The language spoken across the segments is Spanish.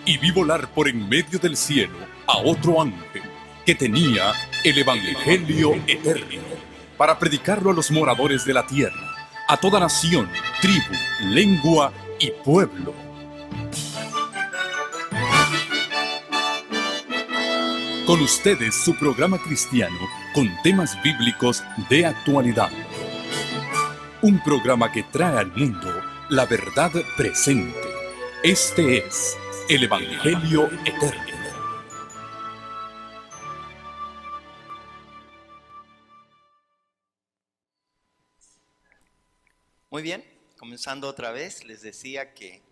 y vi volar por en medio del cielo a otro ángel que tenía el Evangelio eterno para predicarlo a los moradores de la tierra, a toda nación, tribu, lengua y pueblo. Con ustedes su programa cristiano con temas bíblicos de actualidad. Un programa que trae al mundo la verdad presente. Este es el Evangelio eterno. Muy bien, comenzando otra vez, les decía que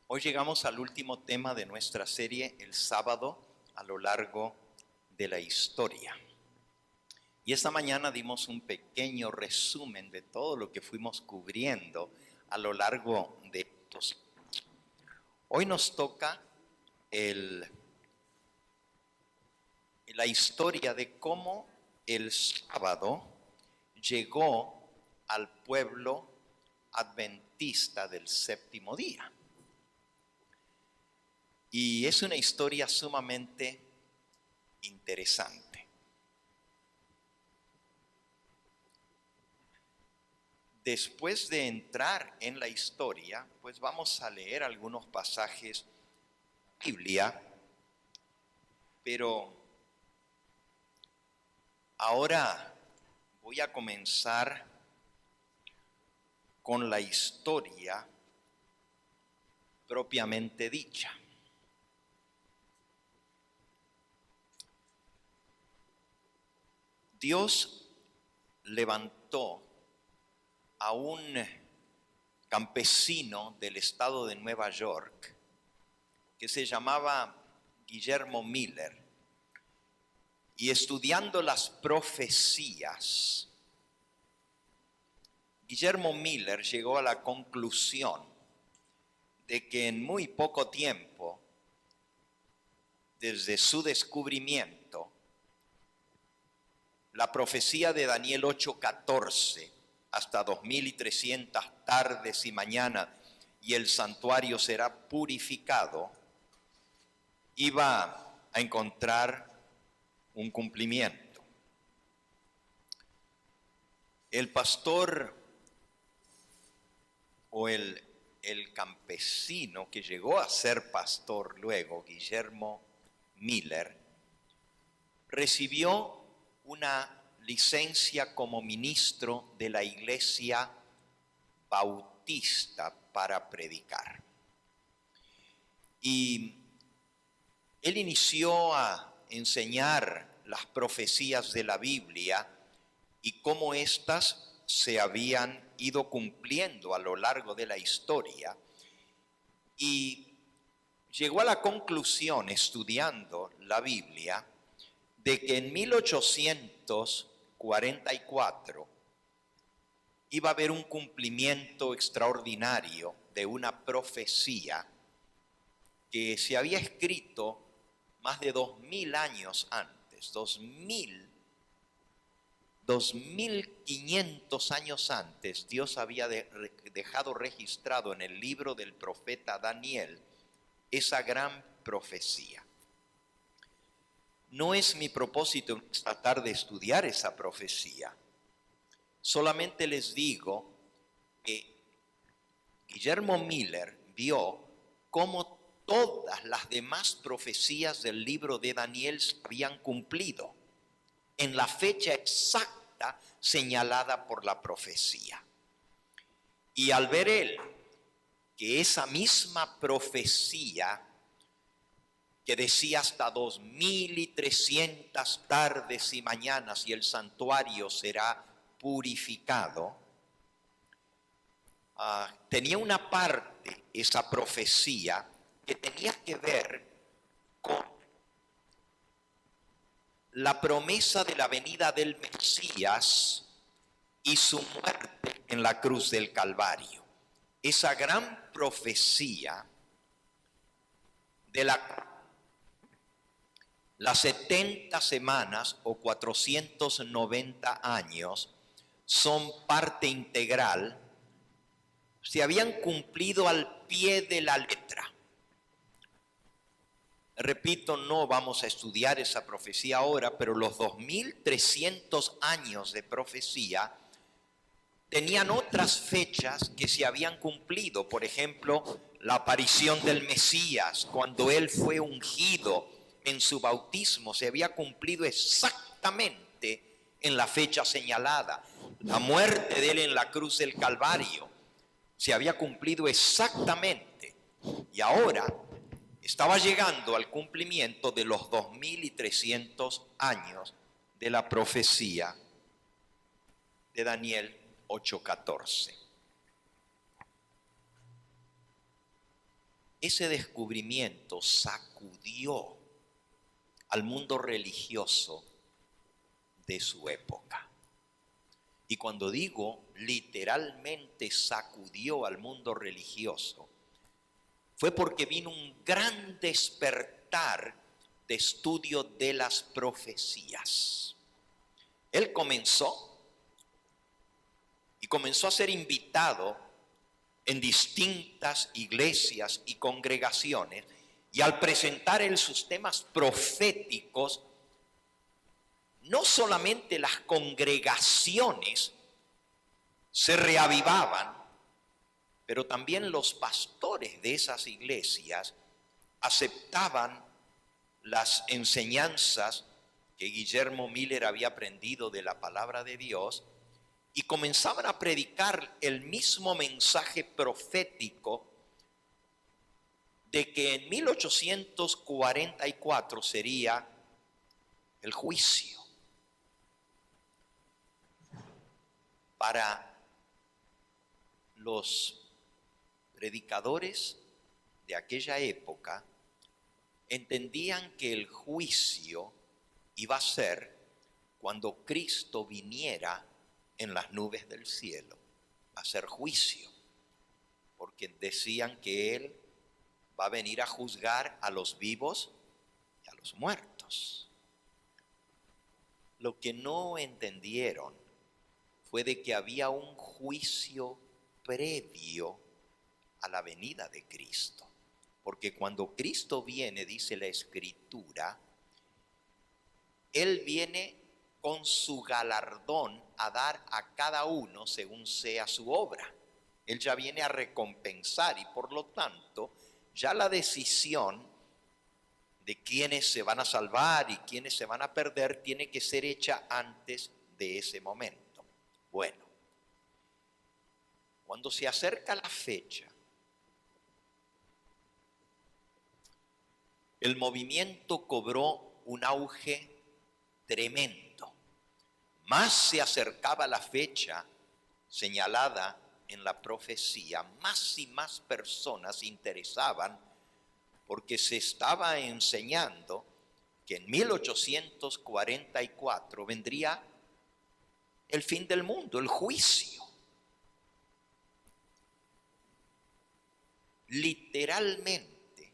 hoy llegamos al último tema de nuestra serie, el sábado a lo largo de la historia. Y esta mañana dimos un pequeño resumen de todo lo que fuimos cubriendo a lo largo de estos años. Hoy nos toca la historia de cómo el sábado llegó al pueblo adventista del séptimo día. Y es una historia sumamente interesante. Después de entrar en la historia, pues vamos a leer algunos pasajes de la Biblia, pero ahora voy a comenzar con la historia propiamente dicha. Dios levantó a un campesino del estado de Nueva York que se llamaba Guillermo Miller, y estudiando las profecías, Guillermo Miller llegó a la conclusión de que en muy poco tiempo, desde su descubrimiento, la profecía de Daniel 8:14, hasta 2300 tardes y mañanas, y el santuario será purificado, iba a encontrar un cumplimiento. El pastor o el campesino que llegó a ser pastor luego, Guillermo Miller, recibió una licencia como ministro de la Iglesia Bautista para predicar. Y él inició a enseñar las profecías de la Biblia y cómo éstas se habían ido cumpliendo a lo largo de la historia, y llegó a la conclusión, estudiando la Biblia, de que en 1844 iba a haber un cumplimiento extraordinario de una profecía que se había escrito más de 2000 años antes, 2500 años antes. Dios había dejado registrado en el libro del profeta Daniel esa gran profecía. No es mi propósito esta tarde estudiar esa profecía. Solamente les digo que Guillermo Miller vio cómo todas las demás profecías del libro de Daniel se habían cumplido en la fecha exacta señalada por la profecía. Y al ver él que esa misma profecía que decía hasta 2300 tardes y mañanas y el santuario será purificado, tenía una parte, esa profecía, que tenía que ver con la promesa de la venida del Mesías y su muerte en la cruz del Calvario. Esa gran profecía de las 70 semanas o 490 años son parte integral, se habían cumplido al pie de la letra. Repito, no vamos a estudiar esa profecía ahora, pero los 2300 años de profecía tenían otras fechas que se habían cumplido. Por ejemplo, la aparición del Mesías, cuando él fue ungido en su bautismo, se había cumplido exactamente en la fecha señalada. La muerte de él en la cruz del Calvario se había cumplido exactamente. Y ahora estaba llegando al cumplimiento de los 2300 años de la profecía de Daniel 8:14. Ese descubrimiento sacudió al mundo religioso de su época. Y cuando digo literalmente sacudió al mundo religioso, fue porque vino un gran despertar de estudio de las profecías. Él comenzó a ser invitado en distintas iglesias y congregaciones, y al presentar él sus temas proféticos, no solamente las congregaciones se reavivaban, pero también los pastores de esas iglesias aceptaban las enseñanzas que Guillermo Miller había aprendido de la palabra de Dios y comenzaban a predicar el mismo mensaje profético de que en 1844 sería el juicio. Para los predicadores de aquella época, entendían que el juicio iba a ser cuando Cristo viniera en las nubes del cielo, a hacer juicio, porque decían que Él va a venir a juzgar a los vivos y a los muertos. Lo que no entendieron fue de que había un juicio previo a la venida de Cristo. Porque cuando Cristo viene, dice la Escritura, Él viene con su galardón a dar a cada uno según sea su obra. Él ya viene a recompensar y por lo tanto ya la decisión de quiénes se van a salvar y quiénes se van a perder tiene que ser hecha antes de ese momento. Bueno, cuando se acerca la fecha, el movimiento cobró un auge tremendo. Más se acercaba la fecha señalada en la profecía, más y más personas se interesaban porque se estaba enseñando que en 1844 vendría el fin del mundo, el juicio. Literalmente,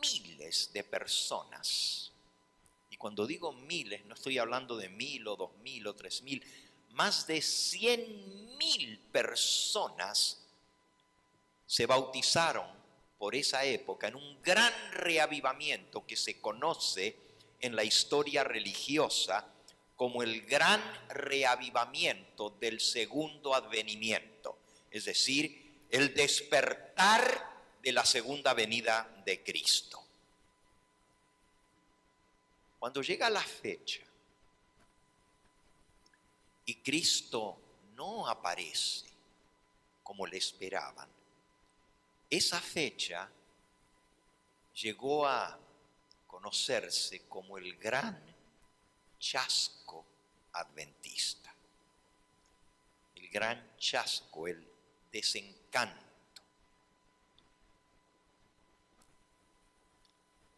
miles de personas, y cuando digo miles, no estoy hablando de 1000 o 2000 o 3000, más de 100,000 personas se bautizaron por esa época en un gran reavivamiento que se conoce en la historia religiosa como el gran reavivamiento del segundo advenimiento, es decir, el despertar de la segunda venida de Cristo. Cuando llega la fecha y Cristo no aparece como le esperaban, esa fecha llegó a conocerse como el gran chasco adventista, el gran chasco, el desencanto.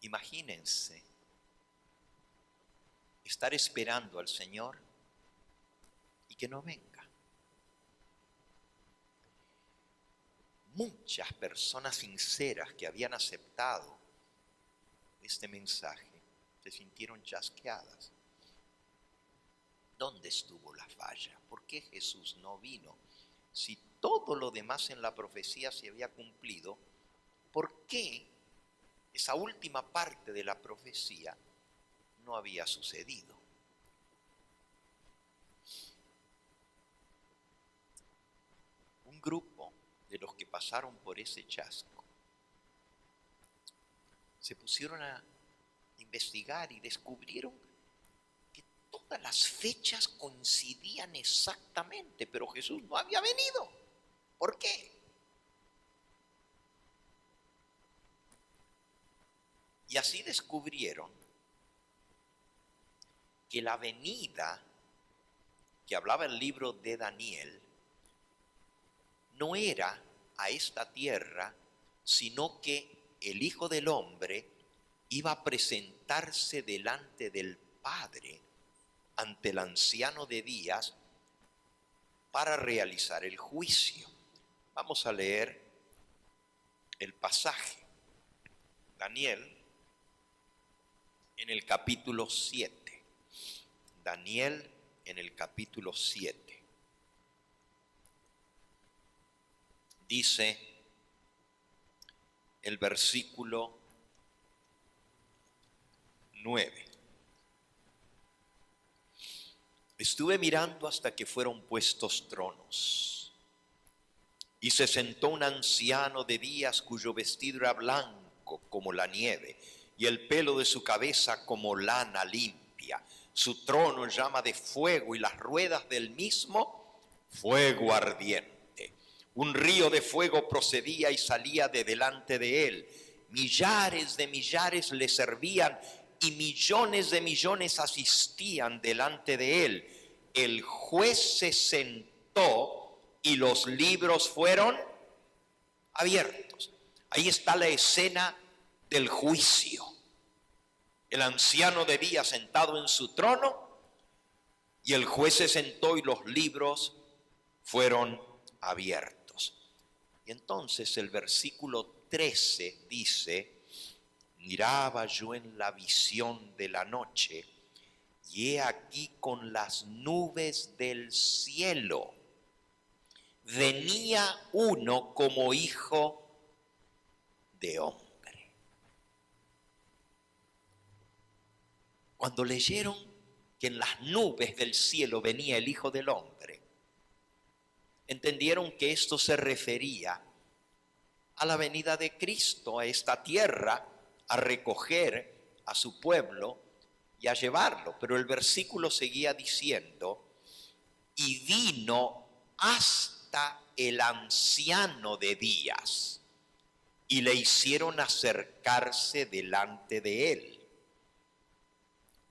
Imagínense estar esperando al Señor y que no venga. Muchas personas sinceras que habían aceptado este mensaje se sintieron chasqueadas. ¿Dónde estuvo la falla? ¿Por qué Jesús no vino? Si todo lo demás en la profecía se había cumplido, ¿por qué esa última parte de la profecía no había sucedido. Un grupo de los que pasaron por ese chasco se pusieron a investigar y descubrieron que todas las fechas coincidían exactamente, pero Jesús no había venido. ¿Por qué? Y así descubrieron que la venida que hablaba el libro de Daniel no era a esta tierra, sino que el Hijo del Hombre iba a presentarse delante del Padre ante el anciano de días para realizar el juicio. Vamos a leer el pasaje. Daniel en el capítulo 7. Daniel en el capítulo 7. Dice el versículo 9. Estuve mirando hasta que fueron puestos tronos, y se sentó un anciano de días cuyo vestido era blanco como la nieve, y el pelo de su cabeza como lana limpia. Su trono llama de fuego, y las ruedas del mismo fuego ardiente. Un río de fuego procedía y salía de delante de él. Millares de millares le servían, y millones de millones asistían delante de él. El juez se sentó y los libros fueron abiertos. Ahí está la escena del juicio. El anciano de días sentado en su trono, y el juez se sentó y los libros fueron abiertos. Y entonces el versículo 13 dice: miraba yo en la visión de la noche, y he aquí con las nubes del cielo venía uno como hijo de hombre. Cuando leyeron que en las nubes del cielo venía el Hijo del Hombre, entendieron que esto se refería a la venida de Cristo a esta tierra, a recoger a su pueblo y a llevarlo. Pero el versículo seguía diciendo: y vino hasta el anciano de días, y le hicieron acercarse delante de él.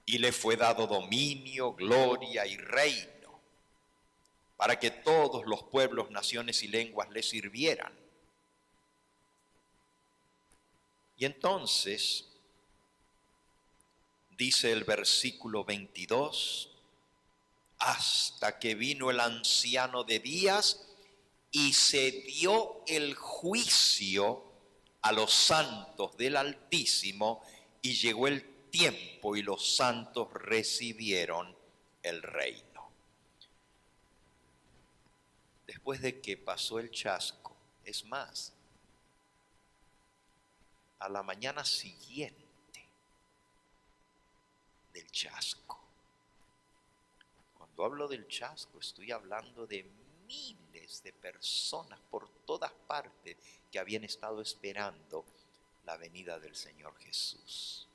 Y le fue dado dominio, gloria y reino, para que todos los pueblos, naciones y lenguas le sirvieran. Y entonces, dice el versículo 22, hasta que vino el anciano de días y se dio el juicio a los santos del Altísimo, y llegó el tiempo y los santos recibieron el reino. Después de que pasó el chasco, es más, a la mañana siguiente del chasco. Cuando hablo del chasco, estoy hablando de miles de personas por todas partes que habían estado esperando la venida del Señor Jesús.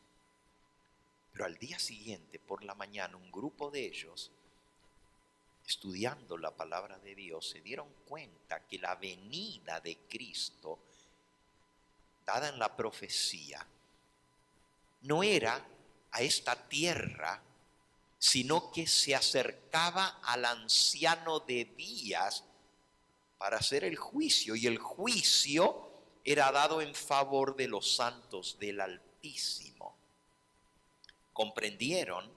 Pero al día siguiente, por la mañana, un grupo de ellos, estudiando la palabra de Dios, se dieron cuenta que la venida de Cristo, dada en la profecía, no era a esta tierra, sino que se acercaba al anciano de días para hacer el juicio, y el juicio era dado en favor de los santos del Altísimo. Comprendieron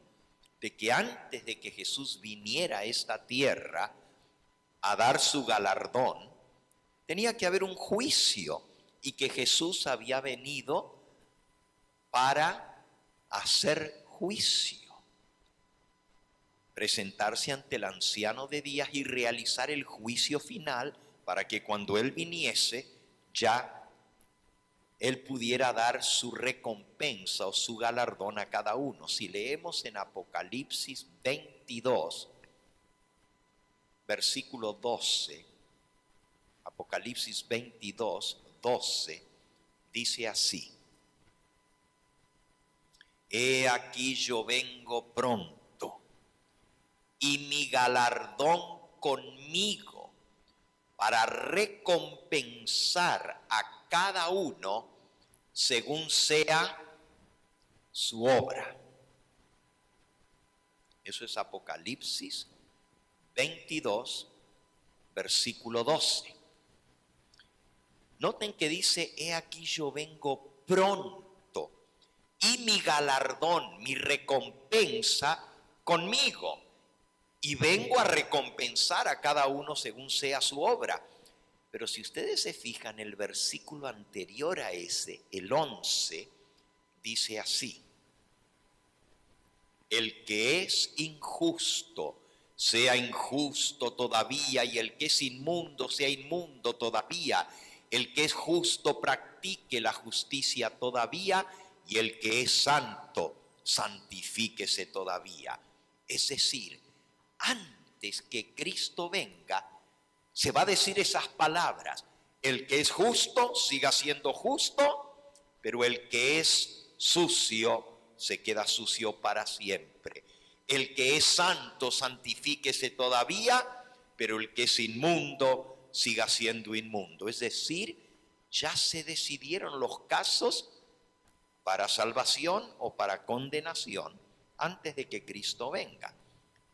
de que antes de que Jesús viniera a esta tierra a dar su galardón, tenía que haber un juicio, y que Jesús había venido para hacer juicio, presentarse ante el anciano de días y realizar el juicio final, para que cuando Él viniese ya Él pudiera dar su recompensa o su galardón a cada uno. Si leemos en Apocalipsis 22, versículo 12, Apocalipsis 22, 12, dice así: He aquí yo vengo pronto, y mi galardón conmigo, para recompensar a cada uno según sea su obra. Eso es Apocalipsis 22, versículo 12. Noten que dice: he aquí yo vengo pronto, y mi galardón, mi recompensa conmigo, y vengo a recompensar a cada uno según sea su obra. Pero si ustedes se fijan, el versículo anterior a ese, el 11, dice así: el que es injusto sea injusto todavía, y el que es inmundo sea inmundo todavía. El que es justo practique la justicia todavía, y el que es santo santifíquese todavía. Es decir, antes que Cristo venga, se va a decir esas palabras: el que es justo siga siendo justo, pero el que es sucio se queda sucio para siempre. El que es santo santifíquese todavía, pero el que es inmundo siga siendo inmundo. Es decir, ya se decidieron los casos para salvación o para condenación antes de que Cristo venga.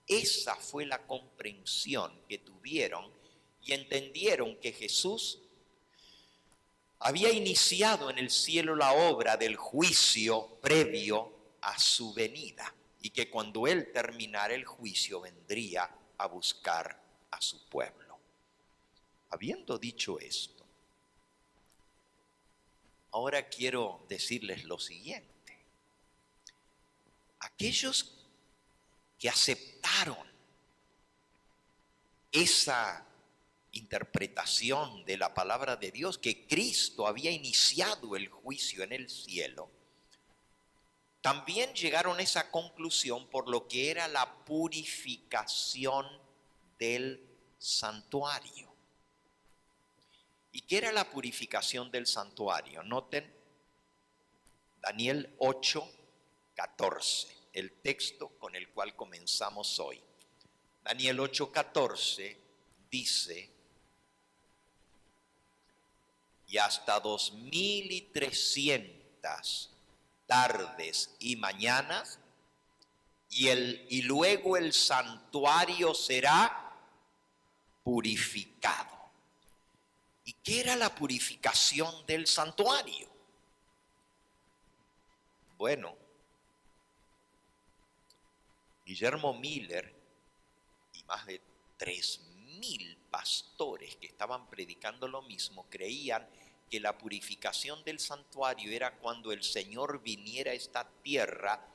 Esa fue la comprensión que tuvieron y entendieron que Jesús había iniciado en el cielo la obra del juicio previo a su venida, y que cuando Él terminara el juicio vendría a buscar a su pueblo. Habiendo dicho esto, ahora quiero decirles lo siguiente: aquellos que aceptaron esa interpretación de la palabra de Dios, que Cristo había iniciado el juicio en el cielo, también llegaron a esa conclusión por lo que era la purificación del santuario. ¿Y qué era la purificación del santuario? Noten Daniel 8, 14, el texto con el cual comenzamos hoy. Daniel 8, 14 dice: y hasta 2300 tardes y mañanas, y luego el santuario será purificado. ¿Y qué era la purificación del santuario? Bueno, Guillermo Miller y más de 3000 pastores que estaban predicando lo mismo creían que la purificación del santuario era cuando el Señor viniera a esta tierra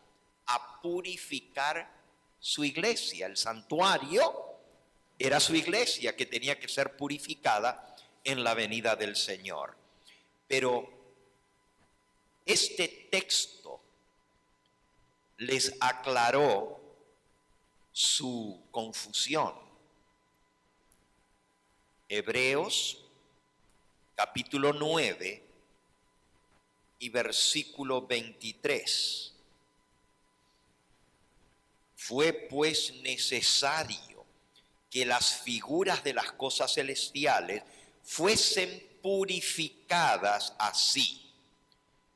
a purificar su iglesia. El santuario era su iglesia que tenía que ser purificada en la venida del Señor. Pero este texto les aclaró su confusión. Hebreos capítulo 9 y versículo 23. Fue pues necesario que las figuras de las cosas celestiales fuesen purificadas así,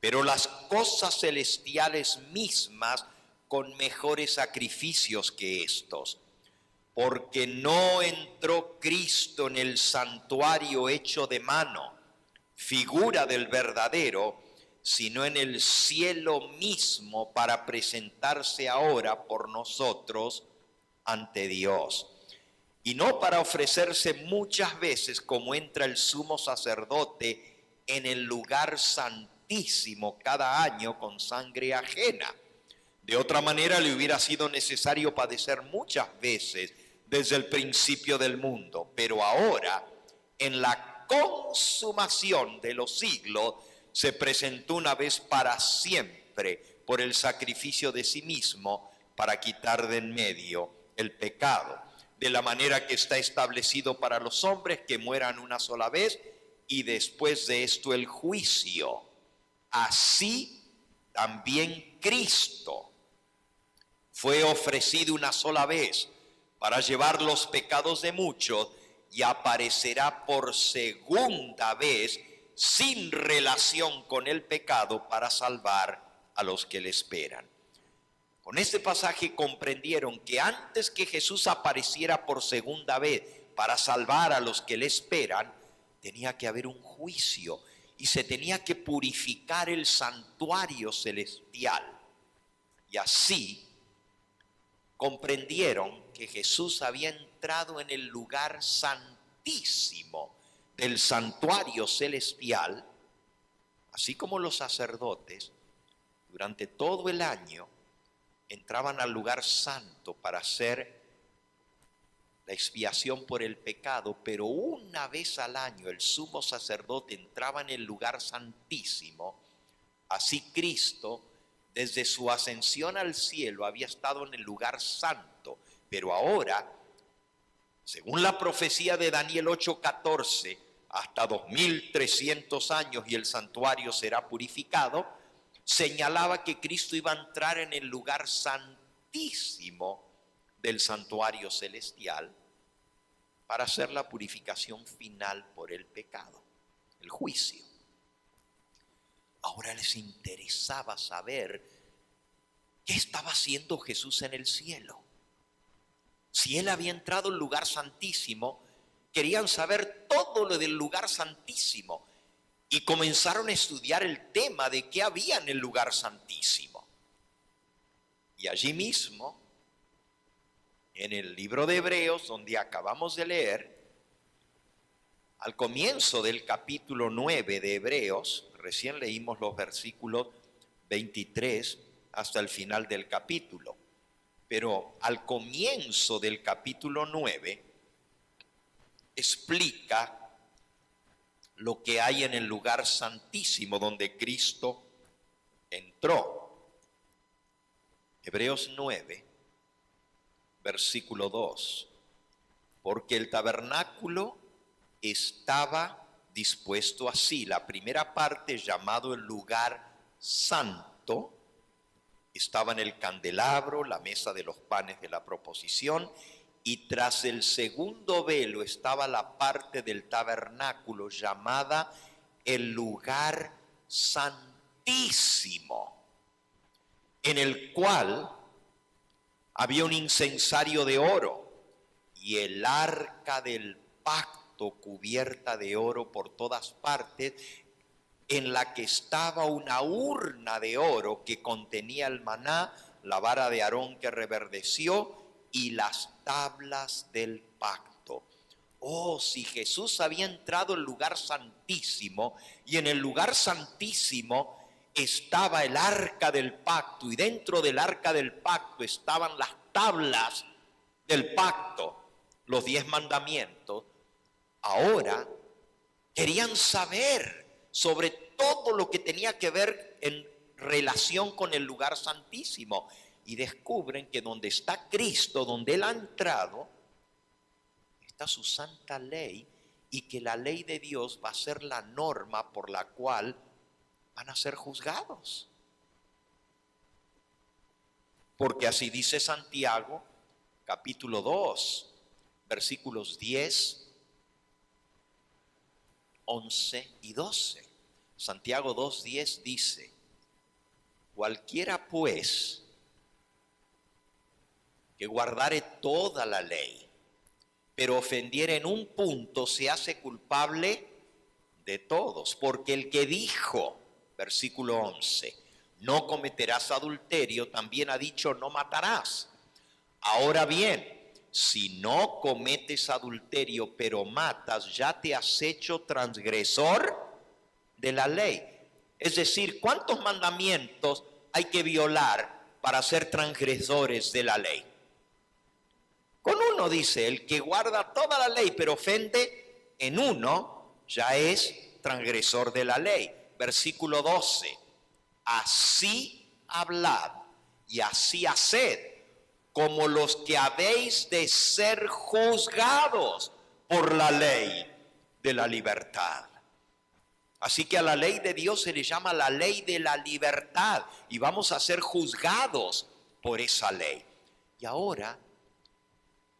pero las cosas celestiales mismas con mejores sacrificios que estos, porque no entró Cristo en el santuario hecho de mano, figura del verdadero, sino en el cielo mismo, para presentarse ahora por nosotros ante Dios. Y no para ofrecerse muchas veces como entra el sumo sacerdote en el lugar santísimo cada año con sangre ajena. De otra manera le hubiera sido necesario padecer muchas veces desde el principio del mundo. Pero ahora, en la consumación de los siglos, se presentó una vez para siempre por el sacrificio de sí mismo para quitar de en medio el pecado, de la manera que está establecido para los hombres que mueran una sola vez y después de esto el juicio. Así también Cristo fue ofrecido una sola vez para llevar los pecados de muchos y aparecerá por segunda vez sin relación con el pecado para salvar a los que le esperan. Con este pasaje comprendieron que antes que Jesús apareciera por segunda vez para salvar a los que le esperan, tenía que haber un juicio y se tenía que purificar el santuario celestial. Y así comprendieron que Jesús había entrado en el lugar santísimo del santuario celestial, así como los sacerdotes durante todo el año entraban al lugar santo para hacer la expiación por el pecado, pero una vez al año el sumo sacerdote entraba en el lugar santísimo. Así Cristo, desde su ascensión al cielo, había estado en el lugar santo, pero ahora, según la profecía de Daniel 8:14, hasta 2300 años y el santuario será purificado, señalaba que Cristo iba a entrar en el lugar santísimo del santuario celestial para hacer la purificación final por el pecado, el juicio. Ahora les interesaba saber qué estaba haciendo Jesús en el cielo. Si él había entrado al lugar santísimo, querían saber todo lo del lugar santísimo y comenzaron a estudiar el tema de qué había en el lugar santísimo. Y allí mismo, en el libro de Hebreos, donde acabamos de leer, al comienzo del capítulo 9 de Hebreos, recién leímos los versículos 23 hasta el final del capítulo, pero al comienzo del capítulo 9 explica lo que hay en el lugar santísimo donde Cristo entró. Hebreos 9, versículo 2. Porque el tabernáculo estaba dispuesto así. La primera parte, llamado el lugar santo, estaba en el candelabro, la mesa de los panes de la proposición, y tras el segundo velo estaba la parte del tabernáculo llamada el lugar santísimo, en el cual había un incensario de oro y el arca del pacto cubierta de oro por todas partes, en la que estaba una urna de oro que contenía el maná, la vara de Aarón que reverdeció y las tablas del pacto. Oh, si Jesús había entrado al lugar santísimo, y en el lugar santísimo estaba el arca del pacto, y dentro del arca del pacto estaban las tablas del pacto, los 10 mandamientos. Ahora querían saber sobre todo lo que tenía que ver en relación con el lugar santísimo, y descubren que donde está Cristo, donde Él ha entrado, está su santa ley, y que la ley de Dios va a ser la norma por la cual van a ser juzgados. Porque así dice Santiago, capítulo 2, versículos 10, 11 y 12. Santiago 2:10 dice: cualquiera pues que guardare toda la ley, pero ofendiere en un punto, se hace culpable de todos. Porque el que dijo, versículo 11, no cometerás adulterio, también ha dicho no matarás. Ahora bien, si no cometes adulterio pero matas, ya te has hecho transgresor de la ley. Es decir, ¿cuántos mandamientos hay que violar para ser transgresores de la ley? Con uno dice, el que guarda toda la ley pero ofende en uno, ya es transgresor de la ley. versículo 12. Así hablad y así haced, como los que habéis de ser juzgados por la ley de la libertad. Así que a la ley de Dios se le llama la ley de la libertad y vamos a ser juzgados por esa ley. Y ahora,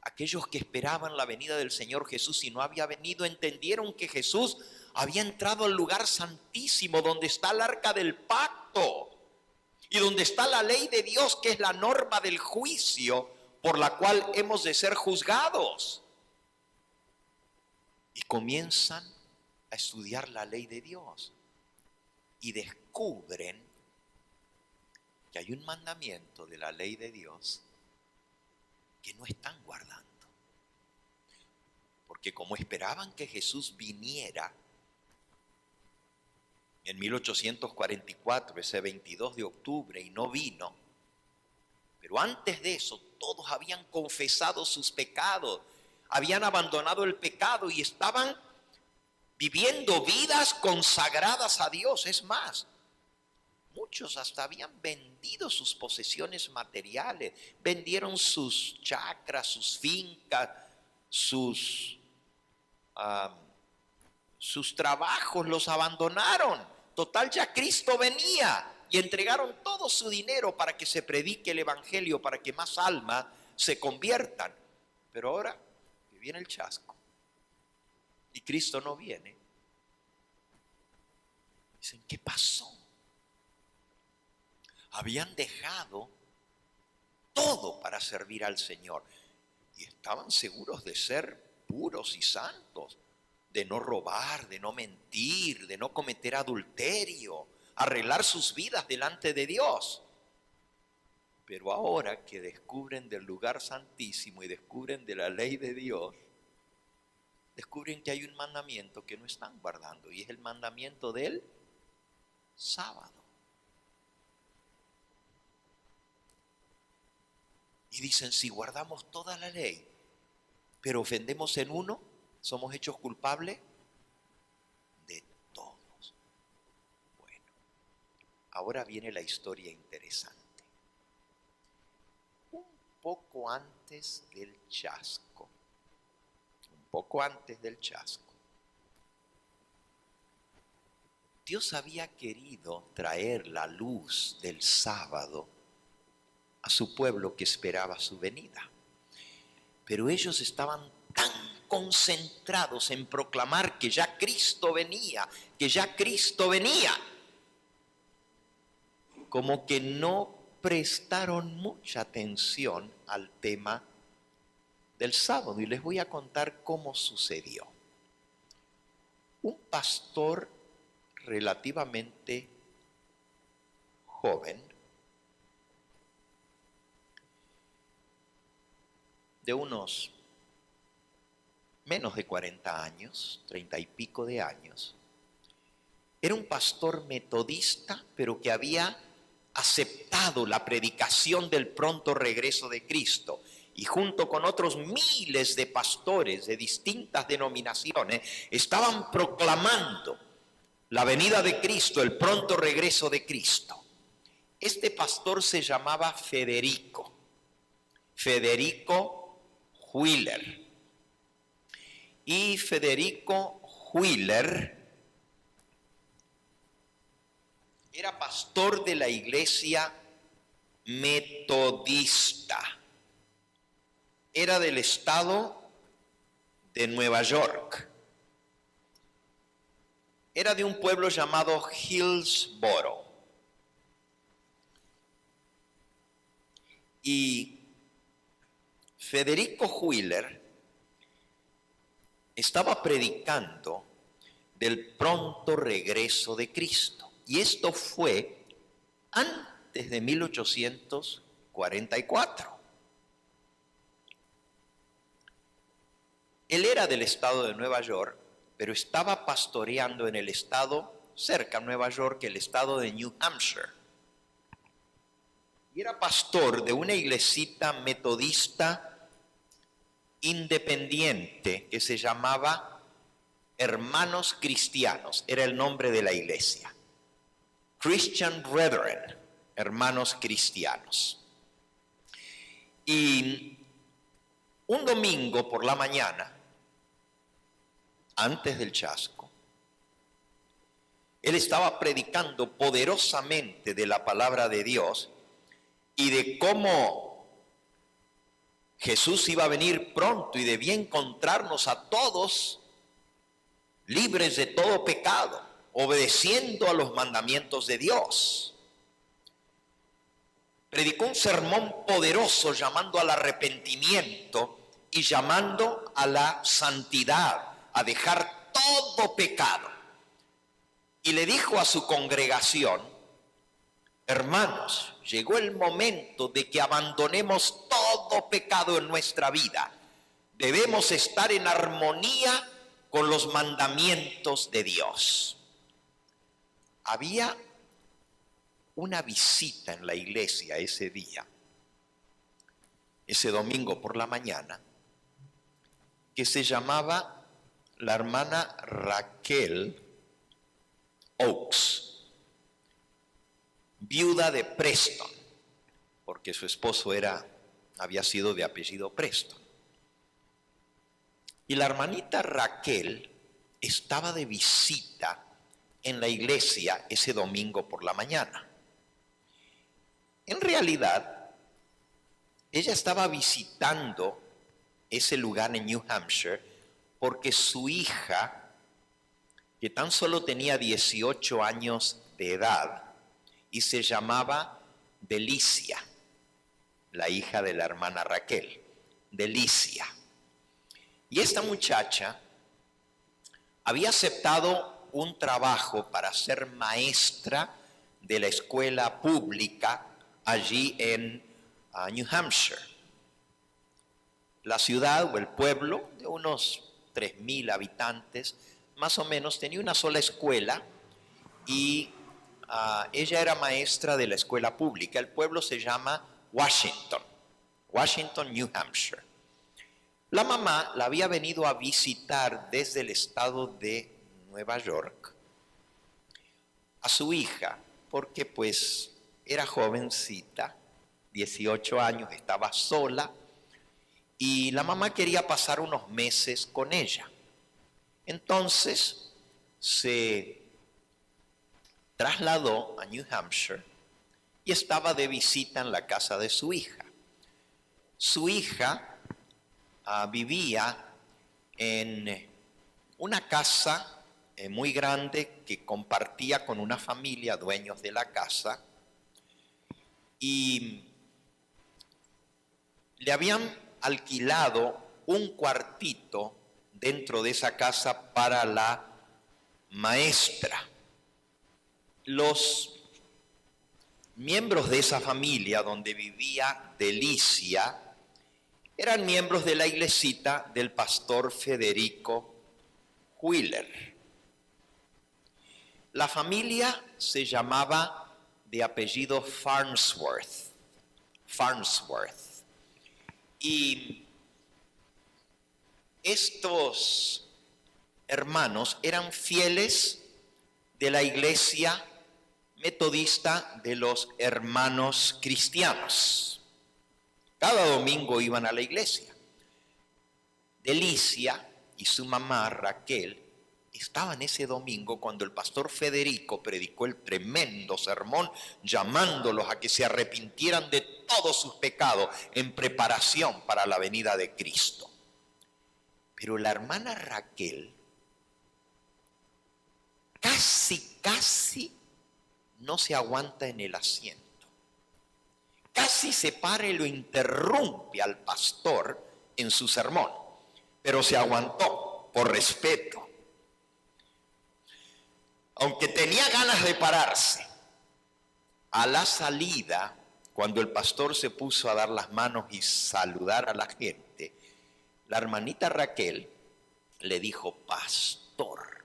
aquellos que esperaban la venida del Señor Jesús y no había venido, entendieron que Jesús había entrado al lugar santísimo donde está el arca del pacto y donde está la ley de Dios, que es la norma del juicio por la cual hemos de ser juzgados. Y comienzan a estudiar la ley de Dios y descubren que hay un mandamiento de la ley de Dios que no están guardando. Porque como esperaban que Jesús viniera en 1844, ese 22 de octubre, y no vino, pero antes de eso todos habían confesado sus pecados, habían abandonado el pecado y estaban viviendo vidas consagradas a Dios. Es más, muchos hasta habían vendido sus posesiones materiales, vendieron sus chacras, sus fincas, sus trabajos, los abandonaron. Total, ya Cristo venía y entregaron todo su dinero para que se predique el evangelio, para que más almas se conviertan. Pero ahora que viene el chasco y Cristo no viene, dicen, ¿qué pasó? Habían dejado todo para servir al Señor y estaban seguros de ser puros y santos, de no robar, de no mentir, de no cometer adulterio, arreglar sus vidas delante de Dios. Pero ahora que descubren del lugar santísimo y descubren de la ley de Dios, descubren que hay un mandamiento que no están guardando, y es el mandamiento del sábado. Y dicen, si guardamos toda la ley, pero ofendemos en uno, somos hechos culpables de todos. Bueno, ahora viene la historia interesante. Un poco antes del chasco, Dios había querido traer la luz del sábado a su pueblo que esperaba su venida. Pero ellos estaban tan concentrados en proclamar que ya Cristo venía, como que no prestaron mucha atención al tema del sábado. Y les voy a contar cómo sucedió. Un pastor relativamente joven, de unos menos de 40 años, 30 y pico de años, era un pastor metodista, pero que había aceptado la predicación del pronto regreso de Cristo, y junto con otros miles de pastores de distintas denominaciones estaban proclamando la venida de Cristo, el pronto regreso de Cristo. Este pastor se llamaba Federico Wheeler. Y Federico Wheeler era pastor de la iglesia metodista. Era del estado de Nueva York. Era de un pueblo llamado Hillsboro. Y Federico Wheeler estaba predicando del pronto regreso de Cristo. Y esto fue antes de 1844. Él era del estado de Nueva York, pero estaba pastoreando en el estado cerca a Nueva York, el estado de New Hampshire. Y era pastor de una iglesita metodista independiente que se llamaba Hermanos Cristianos, era el nombre de la iglesia. Christian Brethren, hermanos cristianos. Y un domingo por la mañana, antes del chasco, él estaba predicando poderosamente de la palabra de Dios y de cómo Jesús iba a venir pronto y debía encontrarnos a todos libres de todo pecado, obedeciendo a los mandamientos de Dios. Predicó un sermón poderoso llamando al arrepentimiento y llamando a la santidad, a dejar todo pecado. Y le dijo a su congregación: hermanos, llegó el momento de que abandonemos todo pecado en nuestra vida. Debemos estar en armonía con los mandamientos de Dios. Había una visita en la iglesia ese día, ese domingo por la mañana, que se llamaba la hermana Raquel Oaks, viuda de Preston, porque su esposo había sido de apellido Preston. Y la hermanita Raquel estaba de visita en la iglesia ese domingo por la mañana. En realidad, ella estaba visitando ese lugar en New Hampshire porque su hija, que tan solo tenía 18 años de edad y se llamaba Delicia, la hija de la hermana Raquel, Delicia. Y esta muchacha había aceptado un trabajo para ser maestra de la escuela pública allí en New Hampshire. La ciudad o el pueblo de unos 3,000 habitantes, más o menos, tenía una sola escuela y ella era maestra de la escuela pública. El pueblo se llama Washington, New Hampshire. La mamá la había venido a visitar desde el estado de Nueva York a su hija, porque pues era jovencita, 18 años, estaba sola, y la mamá quería pasar unos meses con ella. Entonces se trasladó a New Hampshire y estaba de visita en la casa de su hija. Su hija vivía en una casa muy grande que compartía con una familia, dueños de la casa, y le habían alquilado un cuartito dentro de esa casa para la maestra. Los miembros de esa familia donde vivía Delicia eran miembros de la iglesita del pastor Federico Wheeler. La familia se llamaba de apellido Farnsworth. Y estos hermanos eran fieles de la iglesia metodista de los hermanos cristianos. Cada domingo iban a la iglesia. Delicia y su mamá Raquel estaban ese domingo cuando el pastor Federico predicó el tremendo sermón llamándolos a que se arrepintieran de todos sus pecados en preparación para la venida de Cristo. Pero la hermana Raquel casi no se aguanta en el asiento. Casi se para y lo interrumpe al pastor en su sermón, pero se aguantó por respeto. Aunque tenía ganas de pararse, a la salida, cuando el pastor se puso a dar las manos y saludar a la gente, la hermanita Raquel le dijo: pastor,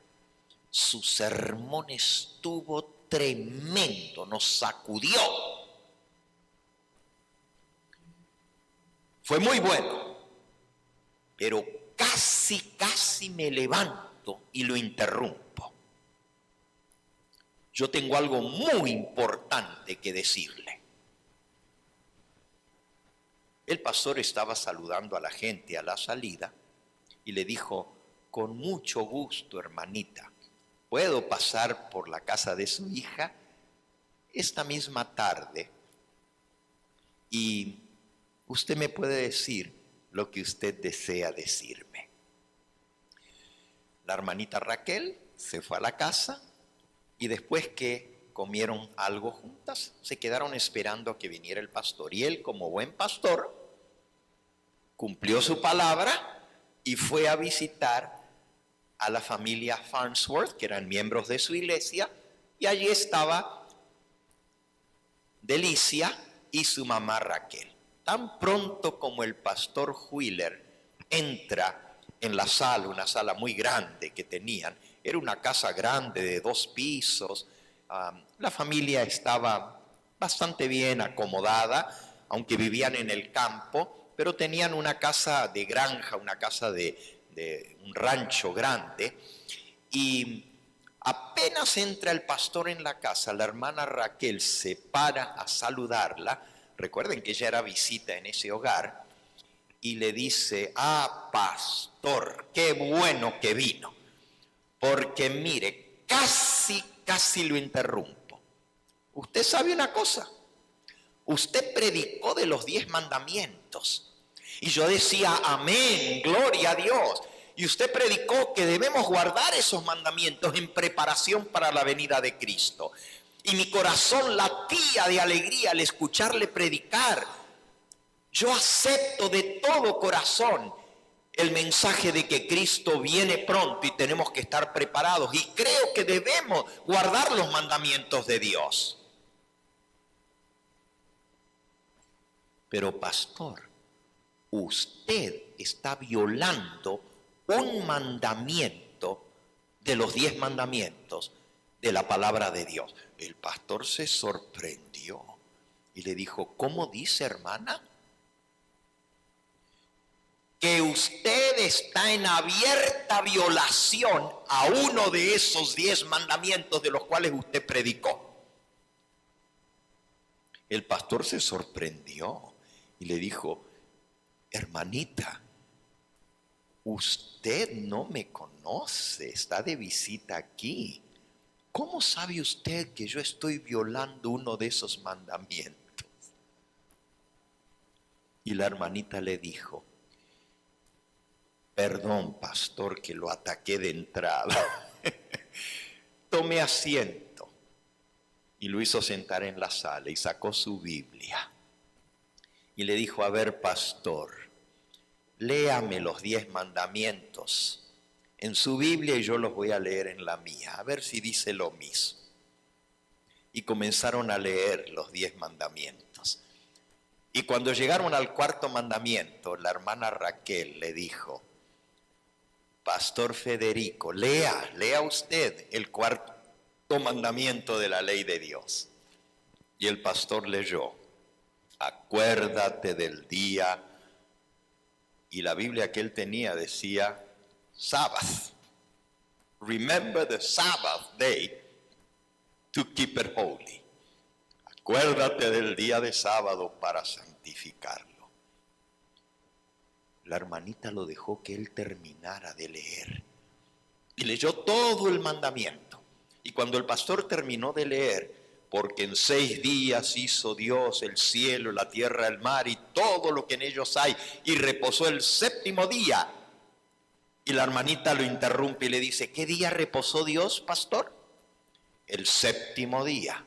su sermón estuvo tremendo, nos sacudió. Fue muy bueno, pero casi me levanto y lo interrumpo. yo tengo algo muy importante que decirle. El pastor estaba saludando a la gente a la salida y le dijo, con mucho gusto, hermanita, ¿puedo pasar por la casa de su hija esta misma tarde? Y usted me puede decir lo que usted desea decirme. La hermanita Raquel se fue a la casa y después que comieron algo juntas, se quedaron esperando a que viniera el pastor. Y él, como buen pastor, cumplió su palabra y fue a visitar a la familia Farnsworth, que eran miembros de su iglesia, y allí estaba Delicia y su mamá Raquel. Tan pronto como el pastor Wheeler entra en la sala, una sala muy grande que tenían, era una casa grande de 2 pisos, la familia estaba bastante bien acomodada, aunque vivían en el campo, pero tenían una casa de granja, una casa de un rancho grande, y apenas entra el pastor en la casa, la hermana Raquel se para a saludarla. Recuerden que ella era visita en ese hogar, y le dice, pastor, qué bueno que vino, porque mire, casi lo interrumpo. Usted sabe una cosa, usted predicó de los 10 mandamientos, y yo decía, amén, gloria a Dios. Y usted predicó que debemos guardar esos mandamientos en preparación para la venida de Cristo. Y mi corazón latía de alegría al escucharle predicar. Yo acepto de todo corazón el mensaje de que Cristo viene pronto y tenemos que estar preparados. Y creo que debemos guardar los mandamientos de Dios. Pero pastor, usted está violando un mandamiento de los 10 mandamientos de la palabra de Dios. El pastor se sorprendió y le dijo, ¿cómo dice, hermana? Que usted está en abierta violación a uno de esos 10 mandamientos de los cuales usted predicó. El pastor se sorprendió y le dijo, hermanita, usted no me conoce, está de visita aquí. ¿Cómo sabe usted que yo estoy violando uno de esos mandamientos? Y la hermanita le dijo, perdón, pastor, que lo ataqué de entrada. Tome asiento. Y lo hizo sentar en la sala y sacó su Biblia. Y le dijo, a ver, pastor, léame los 10 mandamientos en su Biblia y yo los voy a leer en la mía, a ver si dice lo mismo. Y comenzaron a leer los 10 mandamientos. Y cuando llegaron al 4.º mandamiento, la hermana Raquel le dijo, pastor Federico, lea usted el 4.º mandamiento de la ley de Dios. Y el pastor leyó, acuérdate del día. Y la Biblia que él tenía decía, Sabbath. Remember the Sabbath day to keep it holy. Acuérdate del día de sábado para santificarlo. La hermanita lo dejó que él terminara de leer. Y leyó todo el mandamiento. Y cuando el pastor terminó de leer, porque en 6 días hizo Dios el cielo, la tierra, el mar y todo lo que en ellos hay, y reposó el 7.º día. Y la hermanita lo interrumpe y le dice, ¿qué día reposó Dios, pastor? El 7.º día.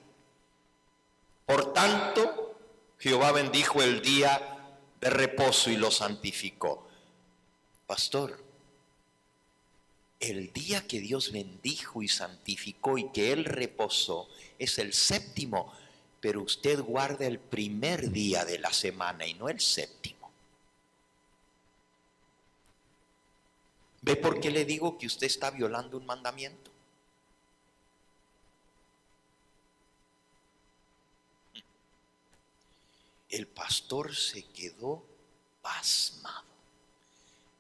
Por tanto, Jehová bendijo el día de reposo y lo santificó. Pastor, el día que Dios bendijo y santificó y que Él reposó es el 7.º, pero usted guarda el primer día de la semana y no el 7.º. ¿Ve por qué le digo que usted está violando un mandamiento? El pastor se quedó pasmado.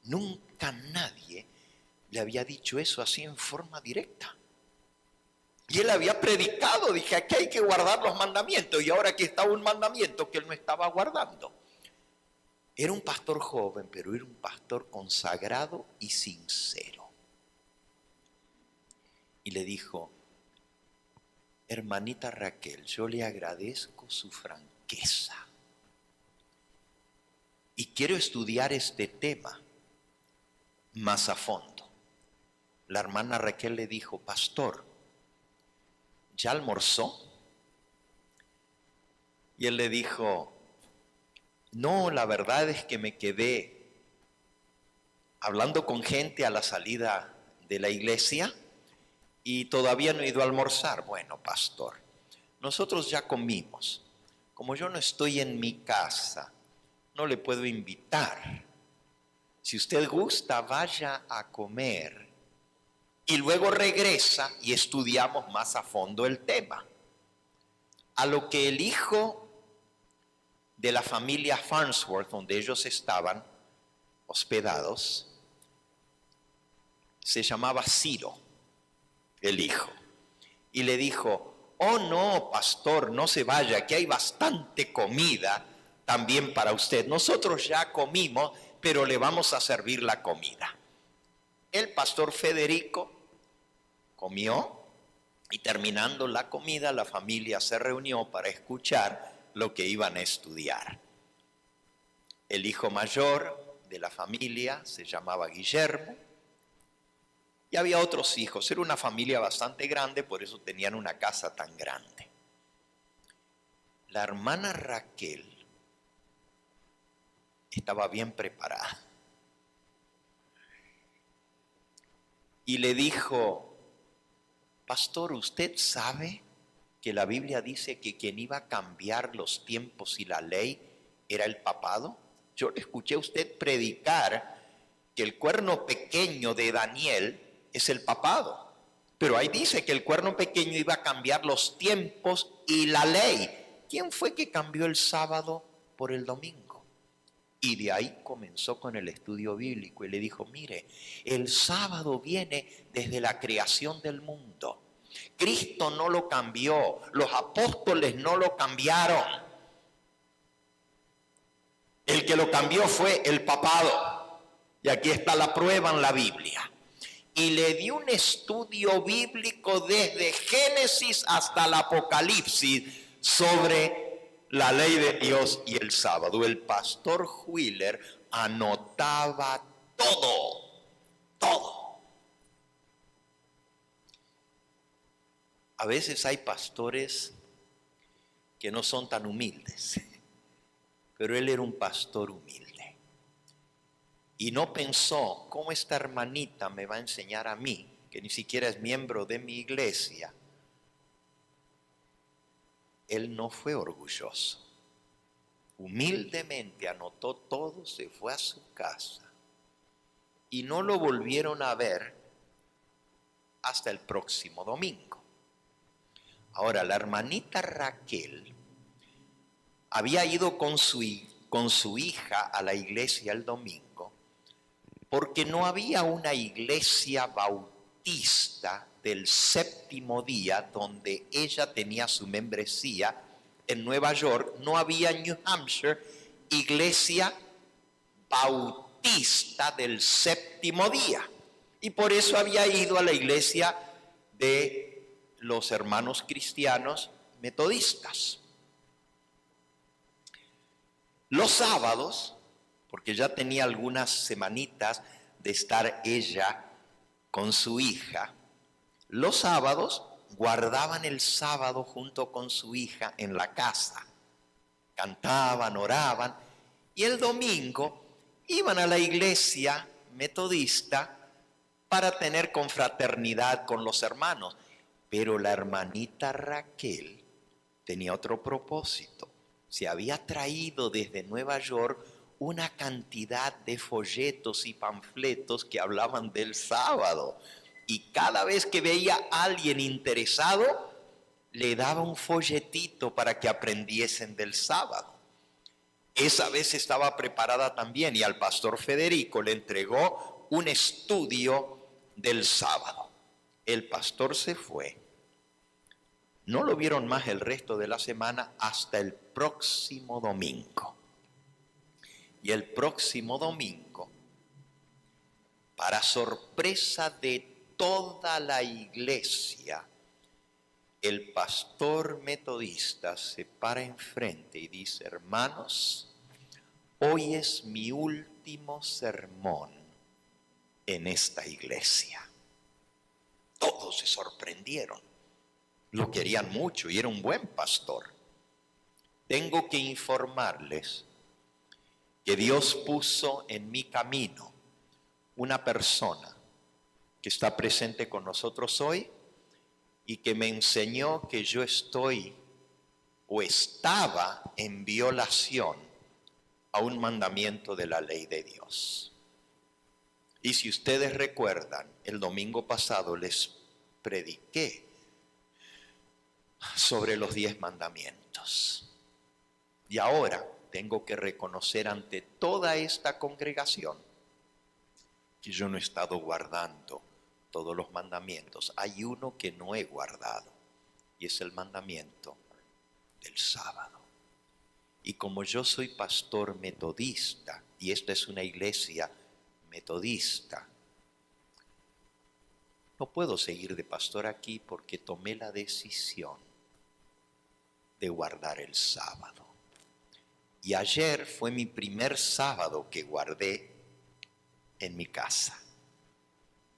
Nunca nadie le había dicho eso así en forma directa. Y él había predicado, dije, aquí hay que guardar los mandamientos. Y ahora aquí estaba un mandamiento que él no estaba guardando. Era un pastor joven, pero era un pastor consagrado y sincero. Y le dijo, hermanita Raquel, yo le agradezco su franqueza. Y quiero estudiar este tema más a fondo. La hermana Raquel le dijo, pastor, ¿ya almorzó? Y él le dijo, no, la verdad es que me quedé hablando con gente a la salida de la iglesia y todavía no he ido a almorzar. Bueno, pastor, nosotros ya comimos. Como yo no estoy en mi casa, no le puedo invitar. Si usted gusta, vaya a comer y luego regresa y estudiamos más a fondo el tema. A lo que el hijo de la familia Farnsworth, donde ellos estaban hospedados, se llamaba Ciro, el hijo, y le dijo, oh no, pastor, no se vaya, que hay bastante comida también para usted. Nosotros ya comimos, pero le vamos a servir la comida. El pastor Federico comió y terminando la comida, la familia se reunió para escuchar lo que iban a estudiar. El hijo mayor de la familia se llamaba Guillermo y había otros hijos. Era una familia bastante grande, por eso tenían una casa tan grande. La hermana Raquel estaba bien preparada y le dijo, pastor, ¿usted sabe que la Biblia dice que quien iba a cambiar los tiempos y la ley era el papado? Yo le escuché a usted predicar que el cuerno pequeño de Daniel es el papado, pero ahí dice que el cuerno pequeño iba a cambiar los tiempos y la ley. ¿Quién fue que cambió el sábado por el domingo? Y de ahí comenzó con el estudio bíblico y le dijo, mire, el sábado viene desde la creación del mundo. Cristo no lo cambió, los apóstoles no lo cambiaron. El que lo cambió fue el papado. Y aquí está la prueba en la Biblia. Y le dio un estudio bíblico desde Génesis hasta el Apocalipsis sobre la ley de Dios y el sábado. El pastor Wheeler anotaba todo. A veces hay pastores que no son tan humildes, pero él era un pastor humilde. Y no pensó, ¿cómo esta hermanita me va a enseñar a mí, que ni siquiera es miembro de mi iglesia? Él no fue orgulloso. Humildemente anotó todo, se fue a su casa y no lo volvieron a ver hasta el próximo domingo. Ahora, la hermanita Raquel había ido con su hija a la iglesia el domingo porque no había una iglesia bautista del séptimo día donde ella tenía su membresía en Nueva York. No había en New Hampshire iglesia bautista del séptimo día. Y por eso había ido a la iglesia de los hermanos cristianos metodistas. Los sábados, porque ya tenía algunas semanitas de estar ella con su hija, los sábados guardaban el sábado junto con su hija en la casa. Cantaban, oraban, y el domingo iban a la iglesia metodista para tener confraternidad con los hermanos. Pero la hermanita Raquel tenía otro propósito. Se había traído desde Nueva York una cantidad de folletos y panfletos que hablaban del sábado. Y cada vez que veía a alguien interesado, le daba un folletito para que aprendiesen del sábado. Esa vez estaba preparada también y al pastor Federico le entregó un estudio del sábado. El pastor se fue No lo vieron más el resto de la semana hasta el próximo domingo. Y el próximo domingo, para sorpresa de toda la iglesia, el pastor metodista se para enfrente y dice: hermanos, hoy es mi último sermón en esta iglesia. Todos se sorprendieron. Lo querían mucho y era un buen pastor. Tengo que informarles que Dios puso en mi camino una persona que está presente con nosotros hoy y que me enseñó que yo estoy o estaba en violación a un mandamiento de la ley de Dios. Y si ustedes recuerdan, el domingo pasado les prediqué sobre los 10 mandamientos. Y ahora tengo que reconocer ante toda esta congregación que yo no he estado guardando todos los mandamientos. Hay uno que no he guardado y es el mandamiento del sábado. Y como yo soy pastor metodista y esta es una iglesia metodista, no puedo seguir de pastor aquí porque tomé la decisión de guardar el sábado. Y ayer fue mi primer sábado que guardé en mi casa.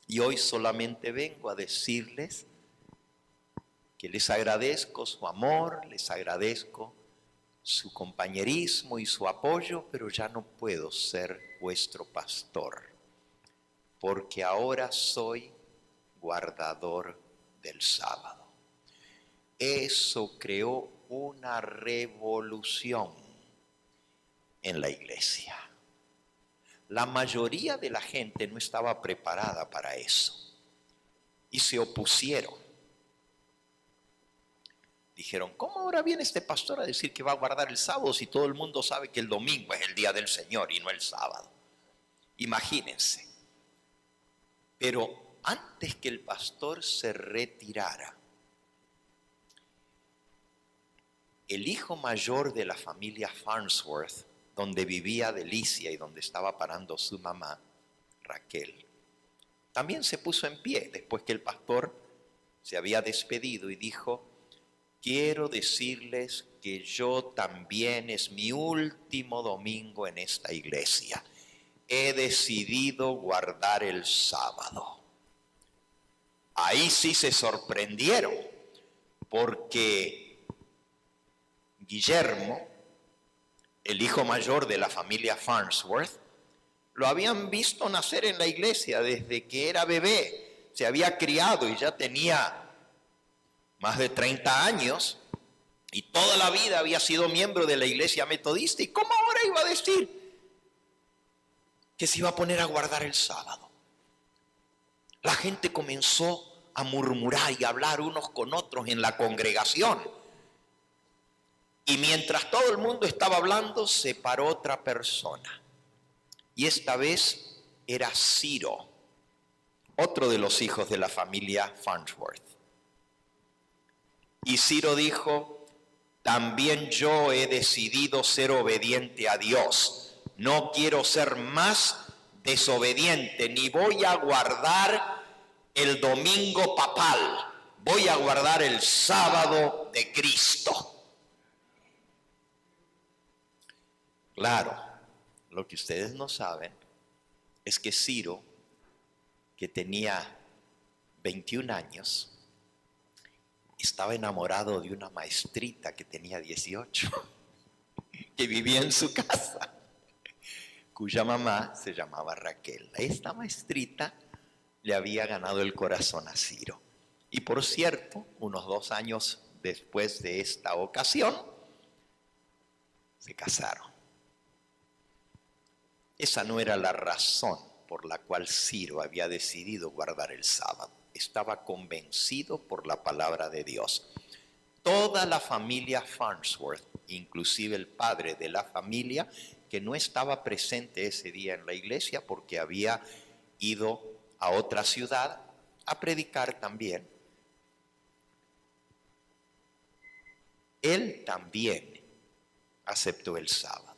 Y hoy solamente vengo a decirles que les agradezco su amor, les agradezco su compañerismo y su apoyo, pero ya no puedo ser vuestro pastor, porque ahora soy guardador del sábado. Eso creó una revolución en la iglesia. La mayoría de la gente no estaba preparada para eso y se opusieron. Dijeron: ¿cómo ahora viene este pastor a decir que va a guardar el sábado si todo el mundo sabe que el domingo es el día del Señor y no el sábado? Imagínense. Pero antes que el pastor se retirara, el hijo mayor de la familia Farnsworth, donde vivía Delicia y donde estaba parando su mamá, Raquel, también se puso en pie después que el pastor se había despedido y dijo: quiero decirles que yo también es mi último domingo en esta iglesia. He decidido guardar el sábado. Ahí sí se sorprendieron, porque Guillermo, el hijo mayor de la familia Farnsworth, lo habían visto nacer en la iglesia desde que era bebé. Se había criado y ya tenía más de 30 años y toda la vida había sido miembro de la iglesia metodista. ¿Y cómo ahora iba a decir que se iba a poner a guardar el sábado? La gente comenzó a murmurar y a hablar unos con otros en la congregación. Y mientras todo el mundo estaba hablando, se paró otra persona. Y esta vez era Ciro, otro de los hijos de la familia Farnsworth. Y Ciro dijo: también yo he decidido ser obediente a Dios. No quiero ser más desobediente, ni voy a guardar el domingo papal. Voy a guardar el sábado de Cristo. Claro, lo que ustedes no saben es que Ciro, que tenía 21 años, estaba enamorado de una maestrita que tenía 18, que vivía en su casa, cuya mamá se llamaba Raquel. Esta maestrita le había ganado el corazón a Ciro. Y por cierto, unos 2 años después de esta ocasión, se casaron. Esa no era la razón por la cual Ciro había decidido guardar el sábado. Estaba convencido por la palabra de Dios. Toda la familia Farnsworth, inclusive el padre de la familia, que no estaba presente ese día en la iglesia porque había ido a otra ciudad a predicar también, él también aceptó el sábado.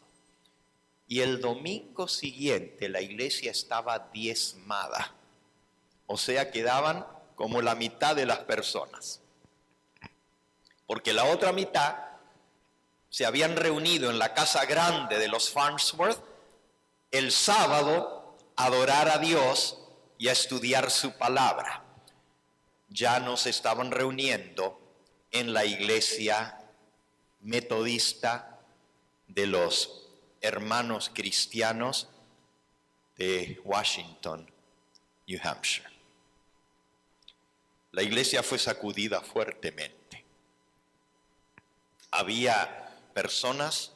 Y el domingo siguiente la iglesia estaba diezmada. O sea, quedaban como la mitad de las personas. Porque la otra mitad se habían reunido en la casa grande de los Farnsworth el sábado a adorar a Dios y a estudiar su palabra. Ya no se estaban reuniendo en la iglesia metodista de los hermanos cristianos de Washington, New Hampshire. La iglesia fue sacudida fuertemente. Había personas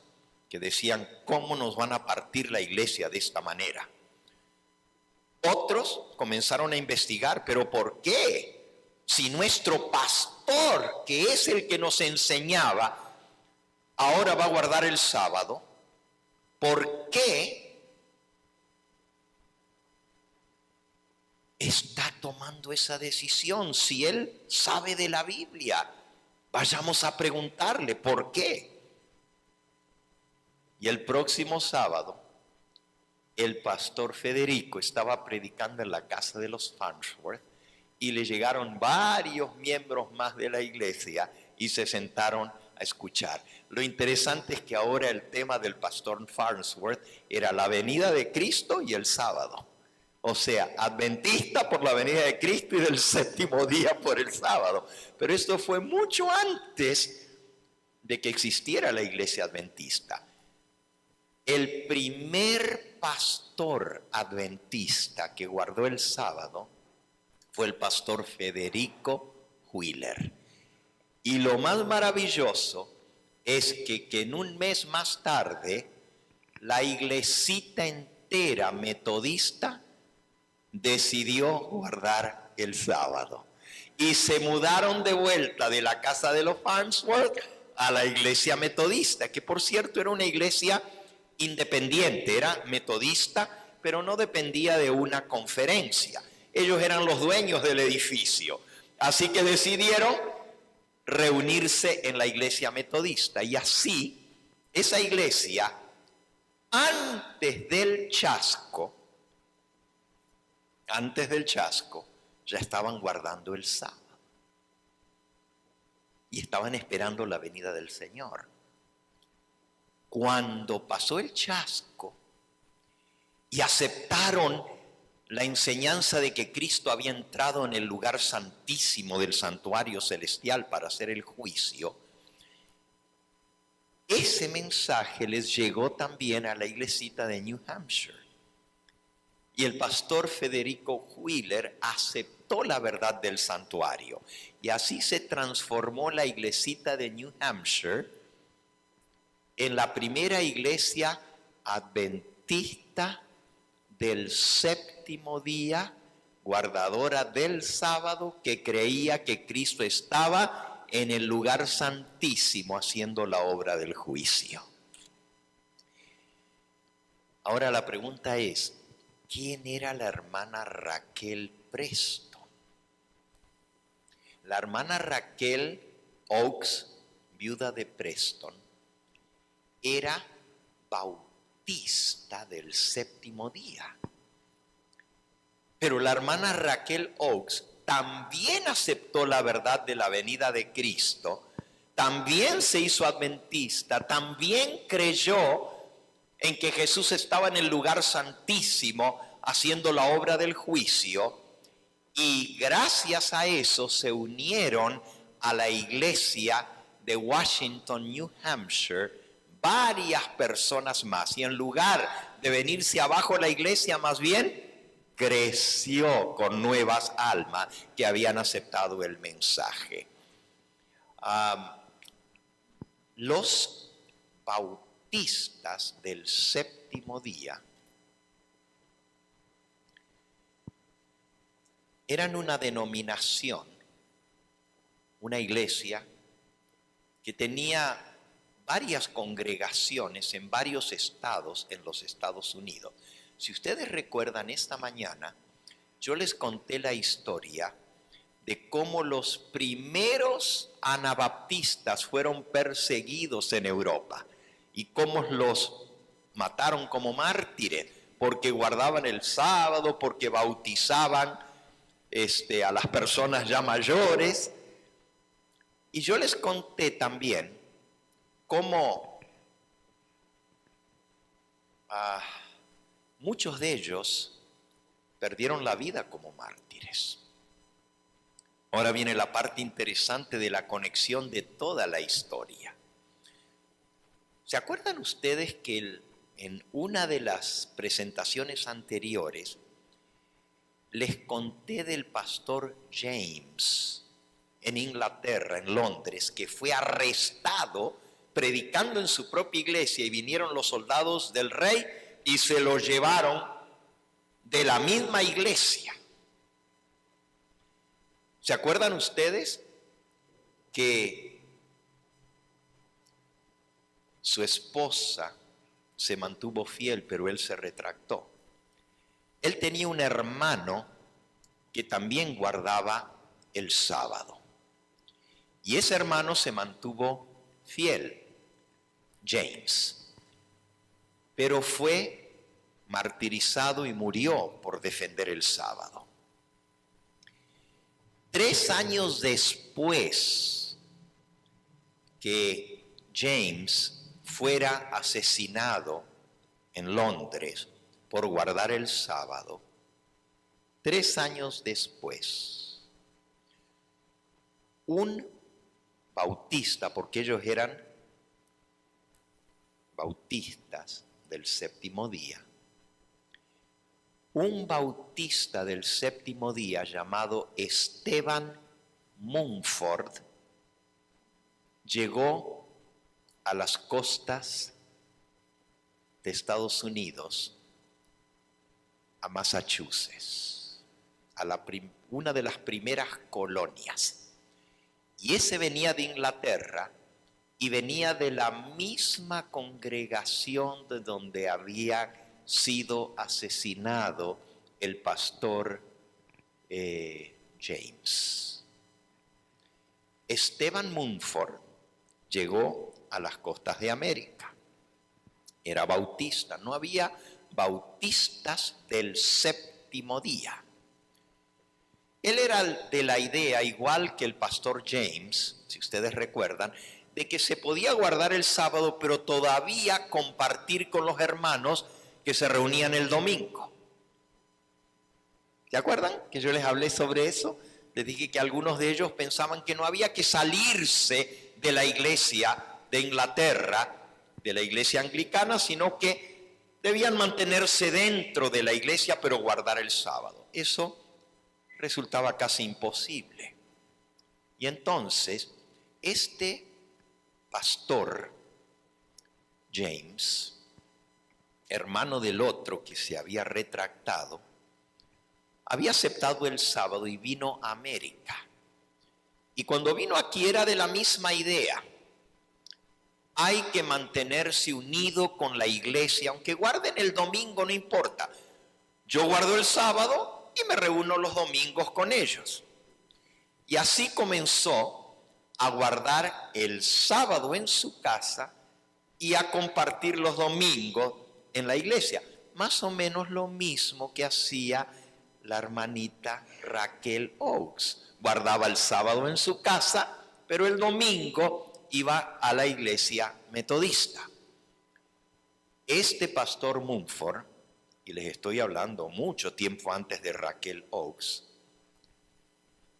que decían, ¿cómo nos van a partir la iglesia de esta manera? Otros comenzaron a investigar, ¿pero por qué? Si nuestro pastor, que es el que nos enseñaba, ahora va a guardar el sábado, ¿por qué está tomando esa decisión? Si él sabe de la Biblia, vayamos a preguntarle, ¿por qué? Y el próximo sábado, el pastor Federico estaba predicando en la casa de los Farnsworth y le llegaron varios miembros más de la iglesia y se sentaron a escuchar. Lo interesante es que ahora el tema del pastor Farnsworth era la venida de Cristo y el sábado. O sea, adventista por la venida de Cristo y del séptimo día por el sábado. Pero esto fue mucho antes de que existiera la iglesia adventista. El primer pastor adventista que guardó el sábado fue el pastor Federico Wheeler. Y lo más maravilloso es que en un mes más tarde, la iglesita entera metodista decidió guardar el sábado. Y se mudaron de vuelta de la casa de los Farnsworth a la iglesia metodista, que por cierto era una iglesia independiente, era metodista, pero no dependía de una conferencia. Ellos eran los dueños del edificio. Así que decidieron reunirse en la iglesia metodista. Y así, esa iglesia, antes del chasco, ya estaban guardando el sábado. Y estaban esperando la venida del Señor. Cuando pasó el chasco y aceptaron la enseñanza de que Cristo había entrado en el lugar santísimo del santuario celestial para hacer el juicio, ese mensaje les llegó también a la iglesita de New Hampshire. Y el pastor Federico Wheeler aceptó la verdad del santuario. Y así se transformó la iglesita de New Hampshire en la primera iglesia adventista del séptimo día, guardadora del sábado, que creía que Cristo estaba en el lugar santísimo haciendo la obra del juicio. Ahora la pregunta es, ¿quién era la hermana Raquel Preston? La hermana Raquel Oakes, viuda de Preston, era bautista del séptimo día. Pero la hermana Raquel Oakes también aceptó la verdad de la venida de Cristo, también se hizo adventista, también creyó en que Jesús estaba en el lugar santísimo haciendo la obra del juicio, y gracias a eso se unieron a la iglesia de Washington, New Hampshire, varias personas más. Y en lugar de venirse abajo la iglesia, más bien creció con nuevas almas que habían aceptado el mensaje. Los bautistas del séptimo día eran una denominación, una iglesia que tenía varias congregaciones en varios estados en los Estados Unidos. Si ustedes recuerdan, esta mañana yo les conté la historia de cómo los primeros anabaptistas fueron perseguidos en Europa y cómo los mataron como mártires porque guardaban el sábado, porque bautizaban a las personas ya mayores. Y yo les conté también cómo muchos de ellos perdieron la vida como mártires. Ahora viene la parte interesante de la conexión de toda la historia. ¿Se acuerdan ustedes que en una de las presentaciones anteriores les conté del pastor James en Inglaterra, en Londres, que fue arrestado predicando en su propia iglesia y vinieron los soldados del rey y se lo llevaron de la misma iglesia? ¿Se acuerdan ustedes que su esposa se mantuvo fiel, pero él se retractó? Él tenía un hermano que también guardaba el sábado. Y ese hermano se mantuvo fiel, James. Pero fue martirizado y murió por defender el sábado. 3 años después que James fuera asesinado en Londres por guardar el sábado, 3 años después, un bautista, porque ellos eran bautistas del séptimo día, un bautista del séptimo día llamado Esteban Mumford llegó a las costas de Estados Unidos, a Massachusetts, a una de las primeras colonias. Y ese venía de Inglaterra y venía de la misma congregación de donde había sido asesinado el pastor James. Esteban Mumford llegó a las costas de América. Era bautista. No había bautistas del séptimo día. Él era de la idea, igual que el pastor James, si ustedes recuerdan, de que se podía guardar el sábado, pero todavía compartir con los hermanos que se reunían el domingo. ¿Se acuerdan que yo les hablé sobre eso? Les dije que algunos de ellos pensaban que no había que salirse de la iglesia de Inglaterra, de la iglesia anglicana, sino que debían mantenerse dentro de la iglesia, pero guardar el sábado. Eso resultaba casi imposible. Y entonces, este pastor James, hermano del otro que se había retractado, había aceptado el sábado y vino a América. Y cuando vino aquí era de la misma idea. Hay que mantenerse unido con la iglesia, aunque guarden el domingo, no importa. Yo guardo el sábado y me reúno los domingos con ellos. Y así comenzó a guardar el sábado en su casa y a compartir los domingos en la iglesia. Más o menos lo mismo que hacía la hermanita Raquel Oaks. Guardaba el sábado en su casa, pero el domingo iba a la iglesia metodista. Este pastor Mumford, y les estoy hablando mucho tiempo antes de Raquel Oaks,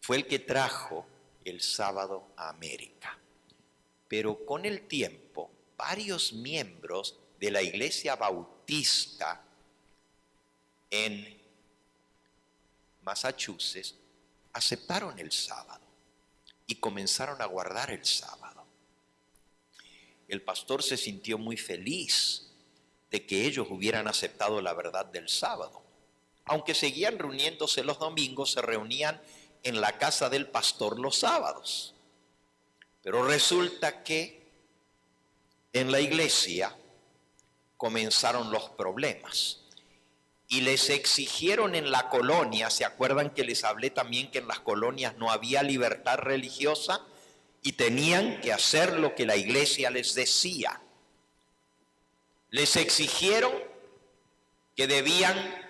fue el que trajo el sábado a América. Pero con el tiempo, varios miembros de la iglesia bautista en Massachusetts aceptaron el sábado y comenzaron a guardar el sábado. El pastor se sintió muy feliz de que ellos hubieran aceptado la verdad del sábado. Aunque seguían reuniéndose los domingos, se reunían en la casa del pastor los sábados. Pero resulta que en la iglesia comenzaron los problemas. y les exigieron en la colonia, ¿se acuerdan que les hablé también que en las colonias no había libertad religiosa? Y tenían que hacer lo que la iglesia les decía. Les exigieron que debían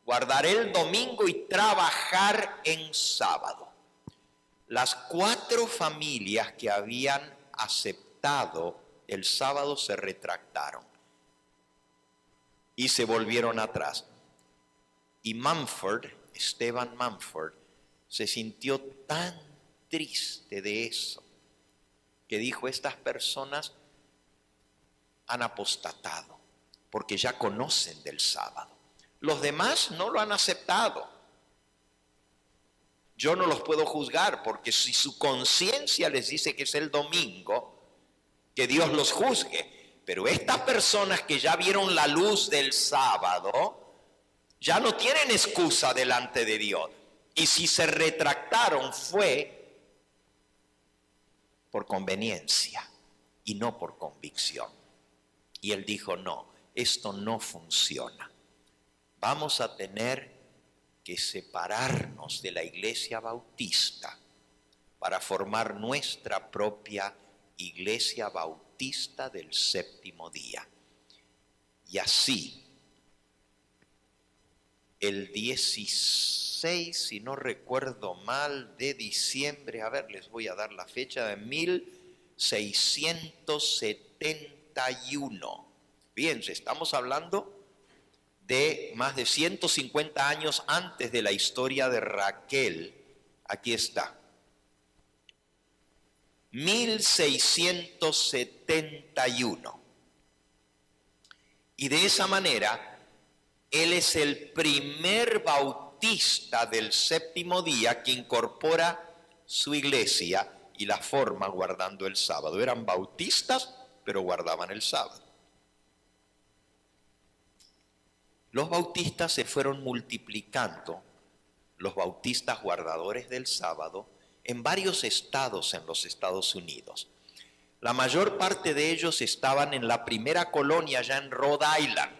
guardar el domingo y trabajar en sábado. Las 4 familias que habían aceptado el sábado se retractaron y se volvieron atrás. Y Esteban Mumford, se sintió tan triste de eso, que dijo: estas personas han apostatado, porque ya conocen del sábado. Los demás no lo han aceptado. Yo no los puedo juzgar, porque si su conciencia les dice que es el domingo, que Dios los juzgue. Pero estas personas que ya vieron la luz del sábado, ya no tienen excusa delante de Dios. Y si se retractaron fue por conveniencia y no por convicción. Y él dijo: no, esto no funciona. Vamos a tener que separarnos de la iglesia bautista para formar nuestra propia iglesia bautista del séptimo día. Y así, el 16, si no recuerdo mal, de diciembre, a ver, les voy a dar la fecha, de 1671. Fíjense, estamos hablando de más de 150 años antes de la historia de Raquel. Aquí está. 1671. Y de esa manera, él es el primer bautista del séptimo día que incorpora su iglesia y la forma guardando el sábado. Eran bautistas, pero guardaban el sábado. Los bautistas se fueron multiplicando, los bautistas guardadores del sábado, en varios estados en los Estados Unidos. La mayor parte de ellos estaban en la primera colonia, ya en Rhode Island,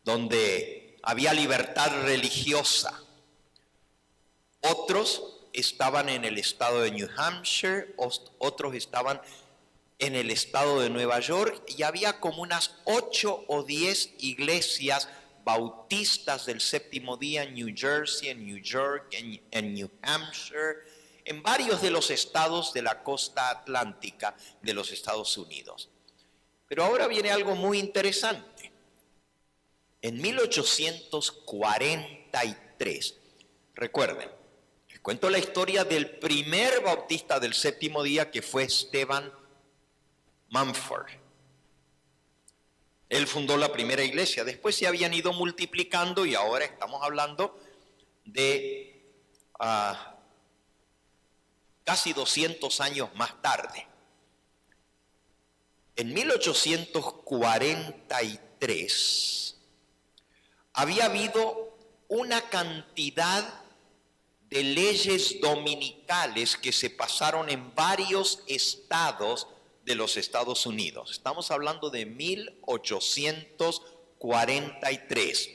donde había libertad religiosa. Otros estaban en el estado de New Hampshire, otros estaban en el estado de Nueva York, y había como unas 8 o 10 iglesias bautistas del séptimo día en New Jersey, en New York, en New Hampshire, en varios de los estados de la costa atlántica de los Estados Unidos. Pero ahora viene algo muy interesante. En 1843, recuerden, les cuento la historia del primer bautista del séptimo día, que fue Esteban Mumford. Él fundó la primera iglesia, después se habían ido multiplicando y ahora estamos hablando de casi 200 años más tarde. En 1843 había habido una cantidad de leyes dominicales que se pasaron en varios estados de los Estados Unidos. Estamos hablando de 1843.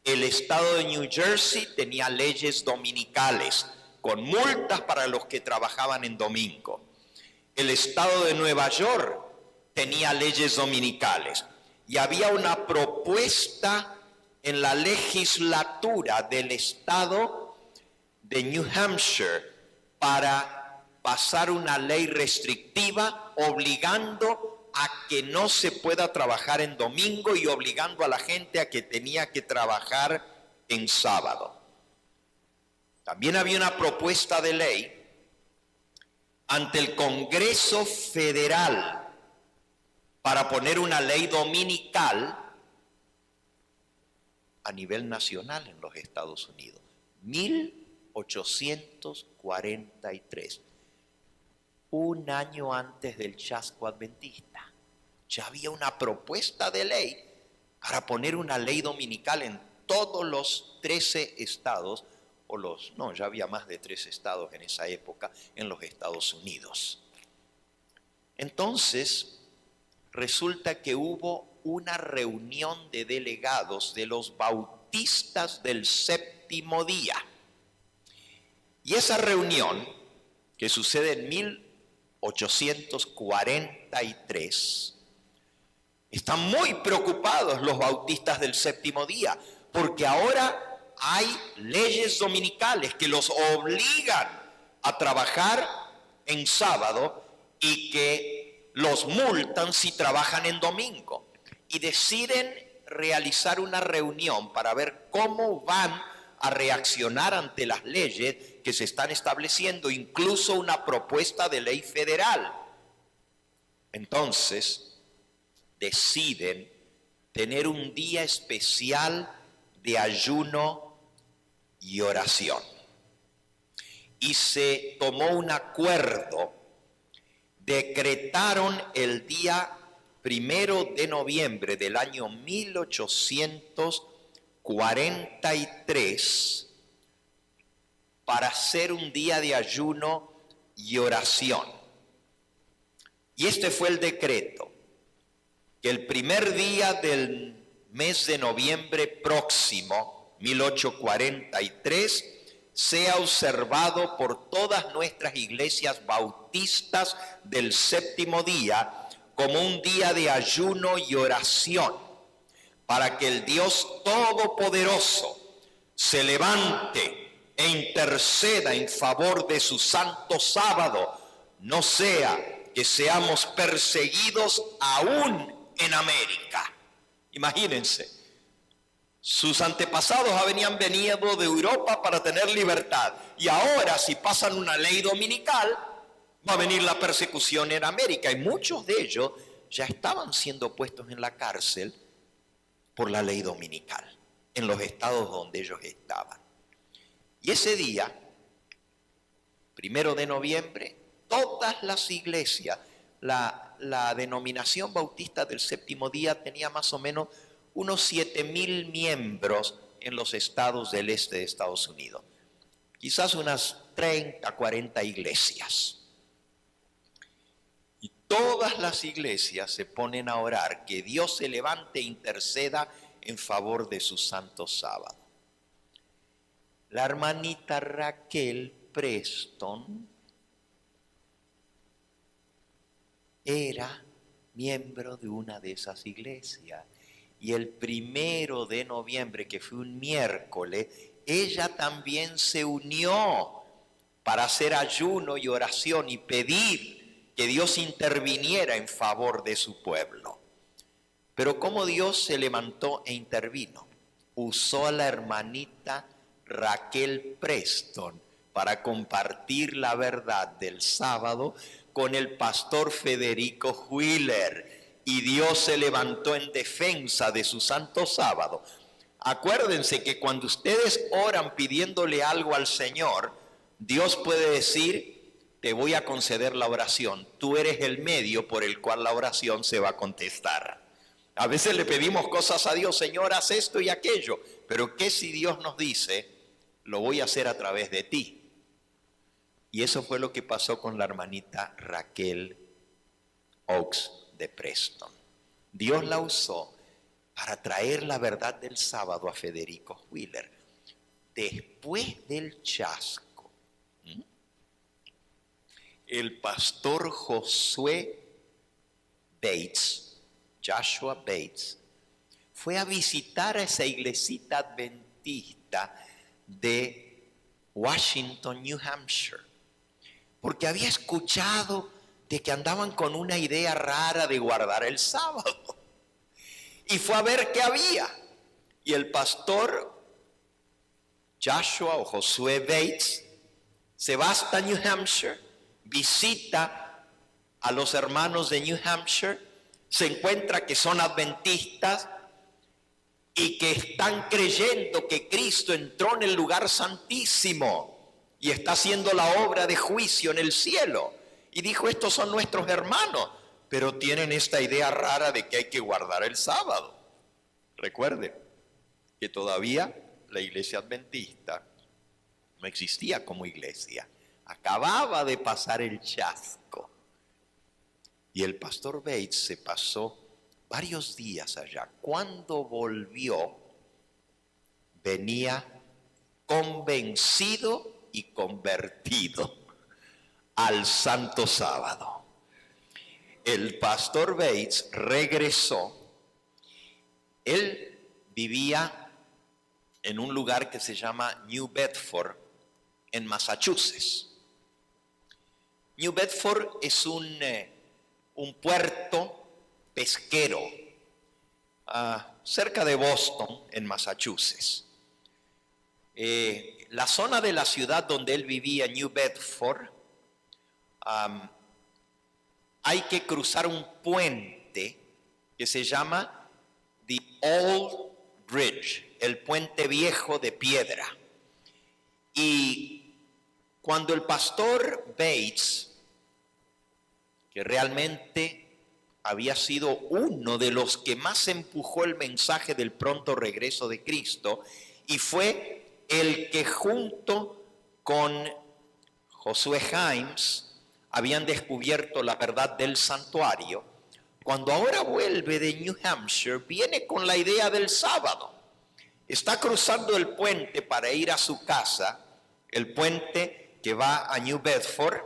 El estado de New Jersey tenía leyes dominicales con multas para los que trabajaban en domingo. El estado de Nueva York tenía leyes dominicales. Y había una propuesta en la legislatura del estado de New Hampshire para pasar una ley restrictiva obligando a que no se pueda trabajar en domingo y obligando a la gente a que tenía que trabajar en sábado. También había una propuesta de ley ante el Congreso Federal para poner una ley dominical a nivel nacional en los Estados Unidos. 1843. Un año antes del chasco adventista, ya había una propuesta de ley para poner una ley dominical en todos los 13 estados, ya había más de 3 estados en esa época en los Estados Unidos. Entonces, resulta que hubo una reunión de delegados de los bautistas del séptimo día. Y esa reunión, que sucede en 1843, están muy preocupados los bautistas del séptimo día, porque ahora hay leyes dominicales que los obligan a trabajar en sábado y que los multan si trabajan en domingo. Y deciden realizar una reunión para ver cómo van a reaccionar ante las leyes que se están estableciendo, incluso una propuesta de ley federal. Entonces, deciden tener un día especial de ayuno y oración. Y se tomó un acuerdo, decretaron el día 1 de noviembre del año 1843 para hacer un día de ayuno y oración. Y este fue el decreto, que el primer día del mes de noviembre próximo, 1843, sea observado por todas nuestras iglesias bautistas del séptimo día como un día de ayuno y oración, para que el Dios Todopoderoso se levante e interceda en favor de su santo sábado, no sea que seamos perseguidos aún en América. Imagínense. Sus antepasados habían venido de Europa para tener libertad. Y ahora, si pasan una ley dominical, va a venir la persecución en América. Y muchos de ellos ya estaban siendo puestos en la cárcel por la ley dominical, en los estados donde ellos estaban. Y ese día, 1 de noviembre, todas las iglesias, la denominación bautista del séptimo día tenía más o menos unos 7,000 miembros en los estados del este de Estados Unidos. Quizás unas 30, 40 iglesias. Y todas las iglesias se ponen a orar, que Dios se levante e interceda en favor de su santo sábado. La hermanita Raquel Preston era miembro de una de esas iglesias. Y el 1 de noviembre, que fue un miércoles, ella también se unió para hacer ayuno y oración y pedir que Dios interviniera en favor de su pueblo. Pero ¿cómo Dios se levantó e intervino? Usó a la hermanita Raquel Preston para compartir la verdad del sábado con el pastor Federico Wheeler. Y Dios se levantó en defensa de su santo sábado. Acuérdense que cuando ustedes oran pidiéndole algo al Señor, Dios puede decir: te voy a conceder la oración. Tú eres el medio por el cual la oración se va a contestar. A veces le pedimos cosas a Dios: Señor, haz esto y aquello. Pero ¿qué si Dios nos dice: lo voy a hacer a través de ti? Y eso fue lo que pasó con la hermanita Raquel Oaks de Preston. Dios la usó para traer la verdad del sábado a Federico Wheeler. Después del chasco, el pastor Josué Bates, Joshua Bates, fue a visitar a esa iglesita adventista de Washington, New Hampshire, porque había escuchado de que andaban con una idea rara de guardar el sábado. Y fue a ver qué había. Y el pastor Joshua o Josué Bates se va hasta New Hampshire, visita a los hermanos de New Hampshire, se encuentra que son adventistas y que están creyendo que Cristo entró en el lugar santísimo y está haciendo la obra de juicio en el cielo. Y dijo: estos son nuestros hermanos, pero tienen esta idea rara de que hay que guardar el sábado. Recuerde que todavía la iglesia adventista no existía como iglesia. Acababa de pasar el chasco. Y el pastor Bates se pasó varios días allá. Cuando volvió, venía convencido y convertido al Santo Sábado. El pastor Bates regresó. Él vivía en un lugar que se llama New Bedford, en Massachusetts. New Bedford es un puerto pesquero cerca de Boston, en Massachusetts. La zona de la ciudad donde él vivía, New Bedford, hay que cruzar un puente que se llama The Old Bridge, el puente viejo de piedra. Y cuando el pastor Bates, que realmente había sido uno de los que más empujó el mensaje del pronto regreso de Cristo, y fue el que junto con Josué Himes habían descubierto la verdad del santuario, cuando ahora vuelve de New Hampshire, viene con la idea del sábado. Está cruzando el puente para ir a su casa, el puente que va a New Bedford,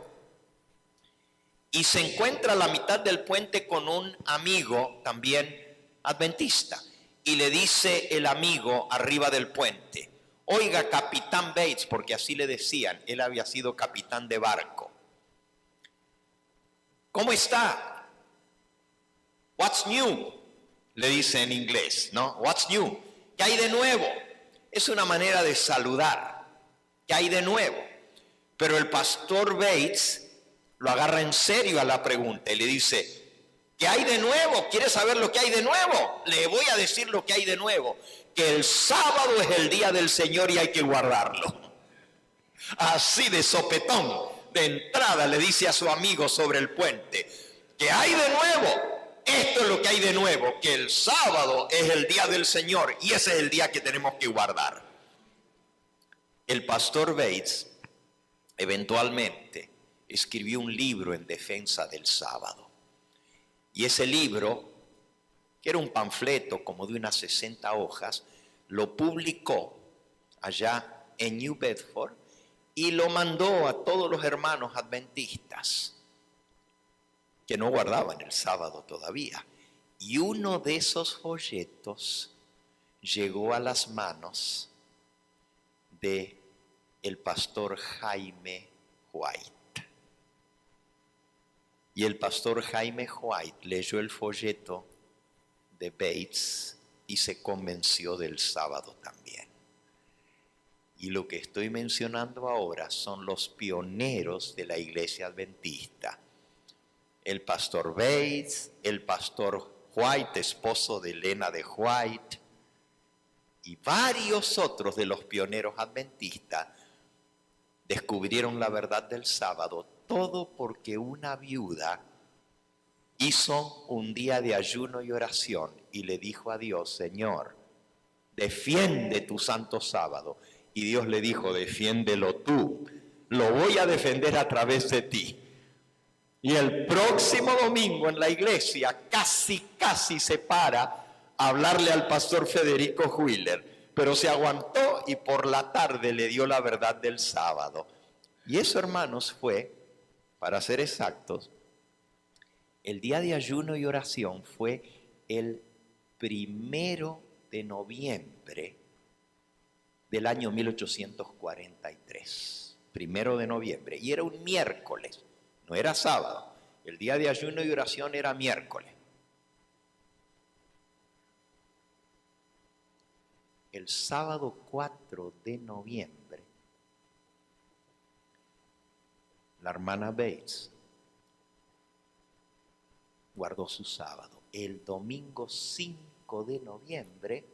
y se encuentra a la mitad del puente con un amigo también adventista. Y le dice el amigo arriba del puente: oiga, capitán Bates, porque así le decían, él había sido capitán de barco, ¿cómo está? What's new? Le dice en inglés, ¿no? What's new? ¿Qué hay de nuevo? Es una manera de saludar. ¿Qué hay de nuevo? Pero el pastor Bates lo agarra en serio a la pregunta y le dice: ¿qué hay de nuevo? ¿Quieres saber lo que hay de nuevo? Le voy a decir lo que hay de nuevo: que el sábado es el día del Señor y hay que guardarlo. Así de sopetón, de entrada, le dice a su amigo sobre el puente: ¿qué hay de nuevo? Esto es lo que hay de nuevo, que el sábado es el día del Señor y ese es el día que tenemos que guardar. El pastor Bates eventualmente escribió un libro en defensa del sábado. Y ese libro, que era un panfleto como de unas 60 hojas, lo publicó allá en New Bedford y lo mandó a todos los hermanos adventistas que no guardaban el sábado todavía. Y uno de esos folletos llegó a las manos de el pastor Jaime White. Y el pastor Jaime White leyó el folleto de Bates y se convenció del sábado también. Y lo que estoy mencionando ahora son los pioneros de la iglesia adventista. El pastor Bates, el pastor White, esposo de Elena de White, y varios otros de los pioneros adventistas descubrieron la verdad del sábado, todo porque una viuda hizo un día de ayuno y oración y le dijo a Dios: Señor, defiende tu santo sábado. Y Dios le dijo: defiéndelo tú, lo voy a defender a través de ti. Y el próximo domingo en la iglesia casi se para a hablarle al pastor Federico Wheeler, pero se aguantó y por la tarde le dio la verdad del sábado. Y eso, hermanos, fue, para ser exactos, el día de ayuno y oración fue el 1 de noviembre del año 1843. 1 de noviembre. Y era un miércoles, no era sábado. El día de ayuno y oración era miércoles. El sábado 4 de noviembre, la hermana Bates guardó su sábado. El domingo 5 de noviembre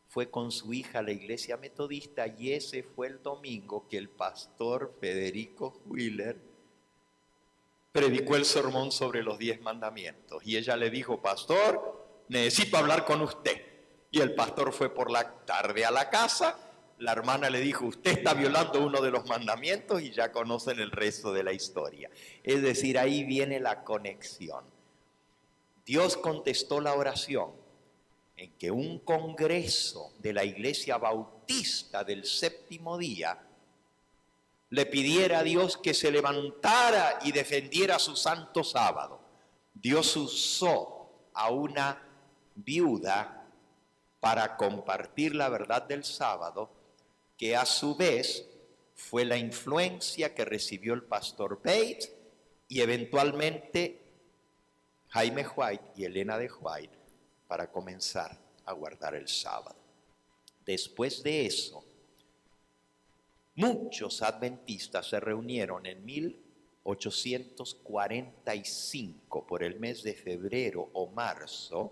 fue con su hija a la iglesia metodista y ese fue el domingo que el pastor Federico Wheeler predicó el sermón sobre los 10 mandamientos. Y ella le dijo: pastor, necesito hablar con usted. Y el pastor fue por la tarde a la casa. La hermana le dijo: usted está violando uno de los mandamientos, y ya conocen el resto de la historia. Es decir, ahí viene la conexión. Dios contestó la oración en que un congreso de la Iglesia Bautista del Séptimo Día le pidiera a Dios que se levantara y defendiera su santo sábado. Dios usó a una viuda para compartir la verdad del sábado, que a su vez fue la influencia que recibió el pastor Bates y eventualmente Jaime White y Elena de White para comenzar a guardar el sábado. Después de eso, muchos adventistas se reunieron en 1845, por el mes de febrero o marzo,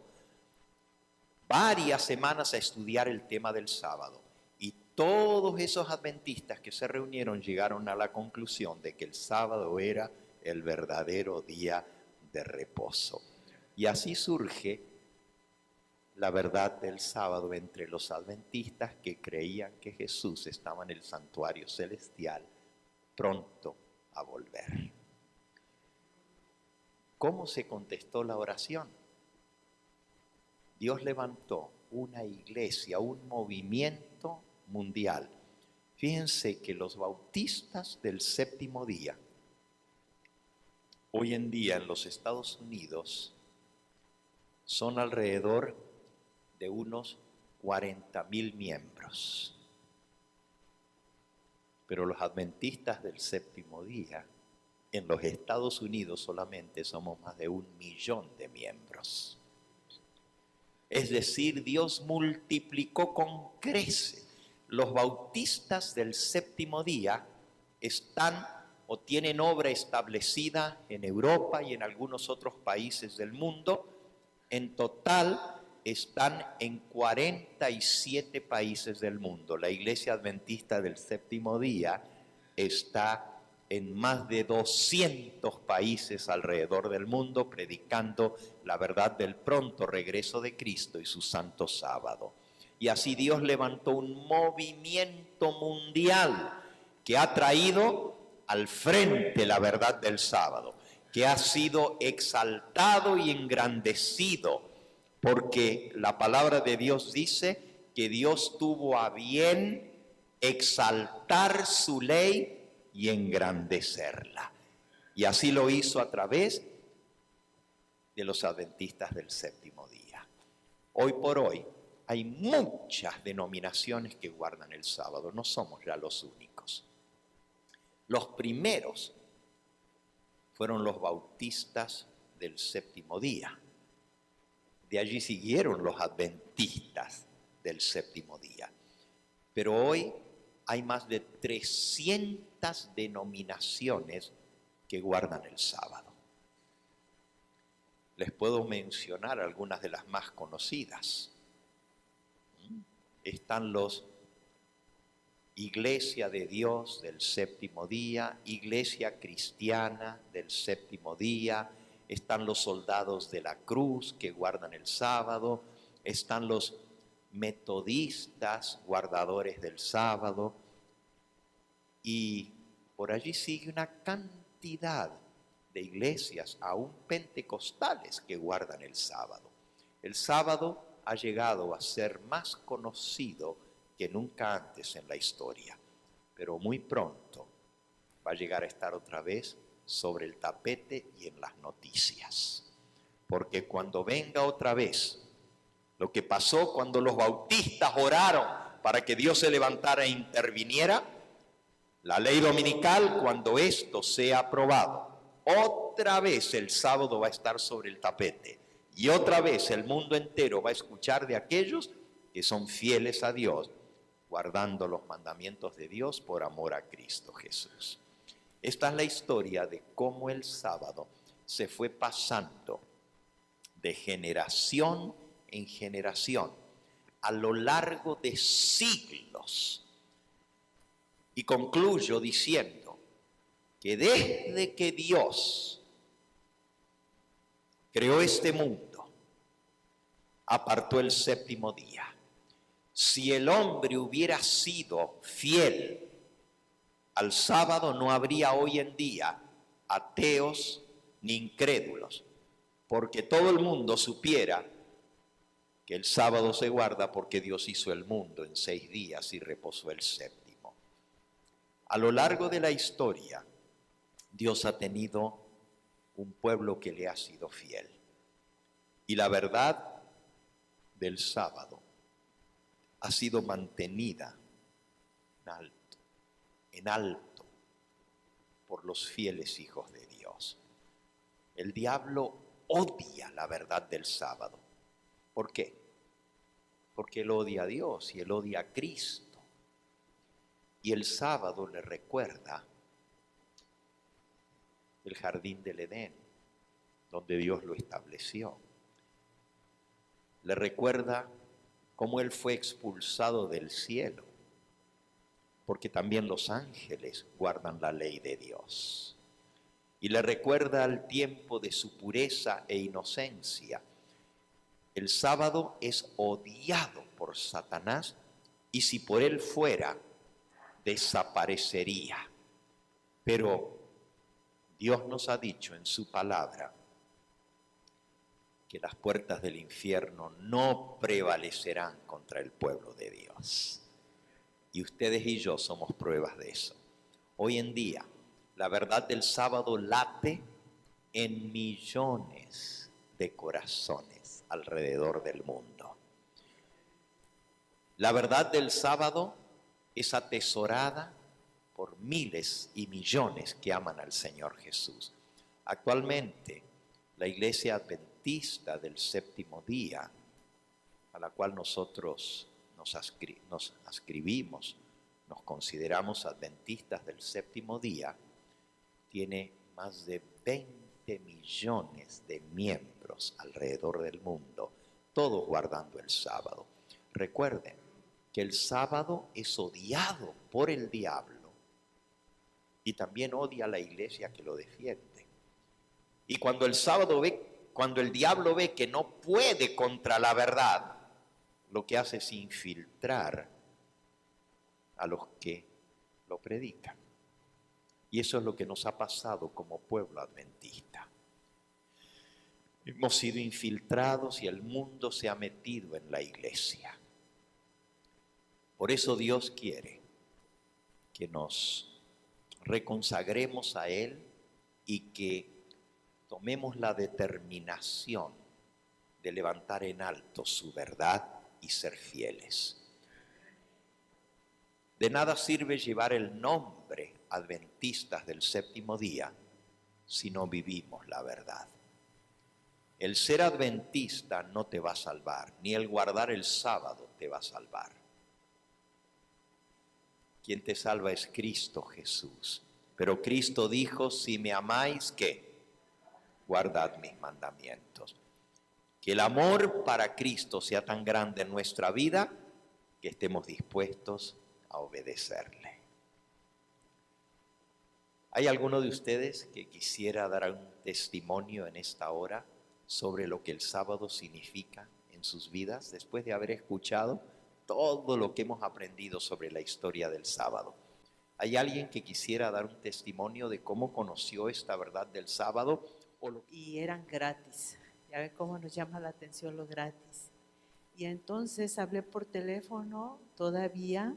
varias semanas a estudiar el tema del sábado. Y todos esos adventistas que se reunieron llegaron a la conclusión de que el sábado era el verdadero día de reposo. Y así surge la verdad del sábado entre los adventistas que creían que Jesús estaba en el santuario celestial, pronto a volver. ¿Cómo se contestó la oración? Dios levantó una iglesia, un movimiento mundial. Fíjense que los bautistas del séptimo día, hoy en día en los Estados Unidos, son alrededor de unos 40,000 miembros. Pero los adventistas del séptimo día, en los Estados Unidos solamente somos más de 1 millón de miembros. Es decir, Dios multiplicó con creces. Los bautistas del séptimo día están o tienen obra establecida en Europa y en algunos otros países del mundo. En total están en 47 países del mundo. La Iglesia Adventista del Séptimo Día está en más de 200 países alrededor del mundo predicando la verdad del pronto regreso de Cristo y su santo sábado. Y así Dios levantó un movimiento mundial que ha traído al frente la verdad del sábado, que ha sido exaltado y engrandecido, porque la palabra de Dios dice que Dios tuvo a bien exaltar su ley y engrandecerla. Y así lo hizo a través de los adventistas del séptimo día. Hoy por hoy hay muchas denominaciones que guardan el sábado, no somos ya los únicos. Los primeros fueron los bautistas del séptimo día. De allí siguieron los adventistas del séptimo día. Pero hoy hay más de 300 denominaciones que guardan el sábado. Les puedo mencionar algunas de las más conocidas. Están los Iglesia de Dios del séptimo día, Iglesia Cristiana del séptimo día, están los Soldados de la Cruz que guardan el sábado, están los metodistas guardadores del sábado, y por allí sigue una cantidad de iglesias, aún pentecostales, que guardan el sábado. El sábado ha llegado a ser más conocido que nunca antes en la historia, pero muy pronto va a llegar a estar otra vez sobre el tapete y en las noticias, porque cuando venga otra vez lo que pasó cuando los bautistas oraron para que Dios se levantara e interviniera, la ley dominical, cuando esto sea aprobado, otra vez el sábado va a estar sobre el tapete y otra vez el mundo entero va a escuchar de aquellos que son fieles a Dios, guardando los mandamientos de Dios por amor a Cristo Jesús. Esta es la historia de cómo el sábado se fue pasando de generación en generación a lo largo de siglos. Y concluyo diciendo que desde que Dios creó este mundo, apartó el séptimo día. Si el hombre hubiera sido fiel al sábado, no habría hoy en día ateos ni incrédulos. porque todo el mundo supiera que el sábado se guarda porque Dios hizo el mundo en 6 días y reposó el séptimo. A lo largo de la historia, Dios ha tenido un pueblo que le ha sido fiel. Y la verdad del sábado ha sido mantenida en alto por los fieles hijos de Dios. El diablo odia la verdad del sábado. ¿Por qué? Porque él odia a Dios y él odia a Cristo. Y el sábado le recuerda el jardín del Edén, donde Dios lo estableció. Le recuerda cómo él fue expulsado del cielo, porque también los ángeles guardan la ley de Dios. Y le recuerda al tiempo de su pureza e inocencia. El sábado es odiado por Satanás y si por él fuera, desaparecería. Pero Dios nos ha dicho en su palabra que las puertas del infierno no prevalecerán contra el pueblo de Dios. Y ustedes y yo somos pruebas de eso. Hoy en día, la verdad del sábado late en millones de corazones alrededor del mundo. La verdad del sábado es atesorada por miles y millones que aman al Señor Jesús. Actualmente, la Iglesia Adventista del Séptimo Día, a la cual nosotros nos ascribimos, nos consideramos adventistas del Séptimo Día, tiene más de 20 millones de miembros alrededor del mundo, todos guardando el sábado. Recuerden que el sábado es odiado por el diablo y también odia a la iglesia que lo defiende. Y cuando el diablo ve que no puede contra la verdad, lo que hace es infiltrar a los que lo predican. Y eso es lo que nos ha pasado como pueblo adventista. Hemos sido infiltrados y el mundo se ha metido en la iglesia. Por eso Dios quiere que nos reconsagremos a Él y que tomemos la determinación de levantar en alto su verdad y ser fieles. De nada sirve llevar el nombre adventistas del séptimo día si no vivimos la verdad. El ser adventista no te va a salvar, ni el guardar el sábado te va a salvar. Quien te salva es Cristo Jesús. Pero Cristo dijo, si me amáis, ¿qué? Guardad mis mandamientos. Que el amor para Cristo sea tan grande en nuestra vida que estemos dispuestos a obedecerle. ¿Hay alguno de ustedes que quisiera dar un testimonio en esta hora sobre lo que el sábado significa en sus vidas después de haber escuchado todo lo que hemos aprendido sobre la historia del sábado? ¿Hay alguien que quisiera dar un testimonio de cómo conoció esta verdad del sábado? Y eran gratis. Ya ven cómo nos llama la atención lo gratis. Y entonces hablé por teléfono todavía,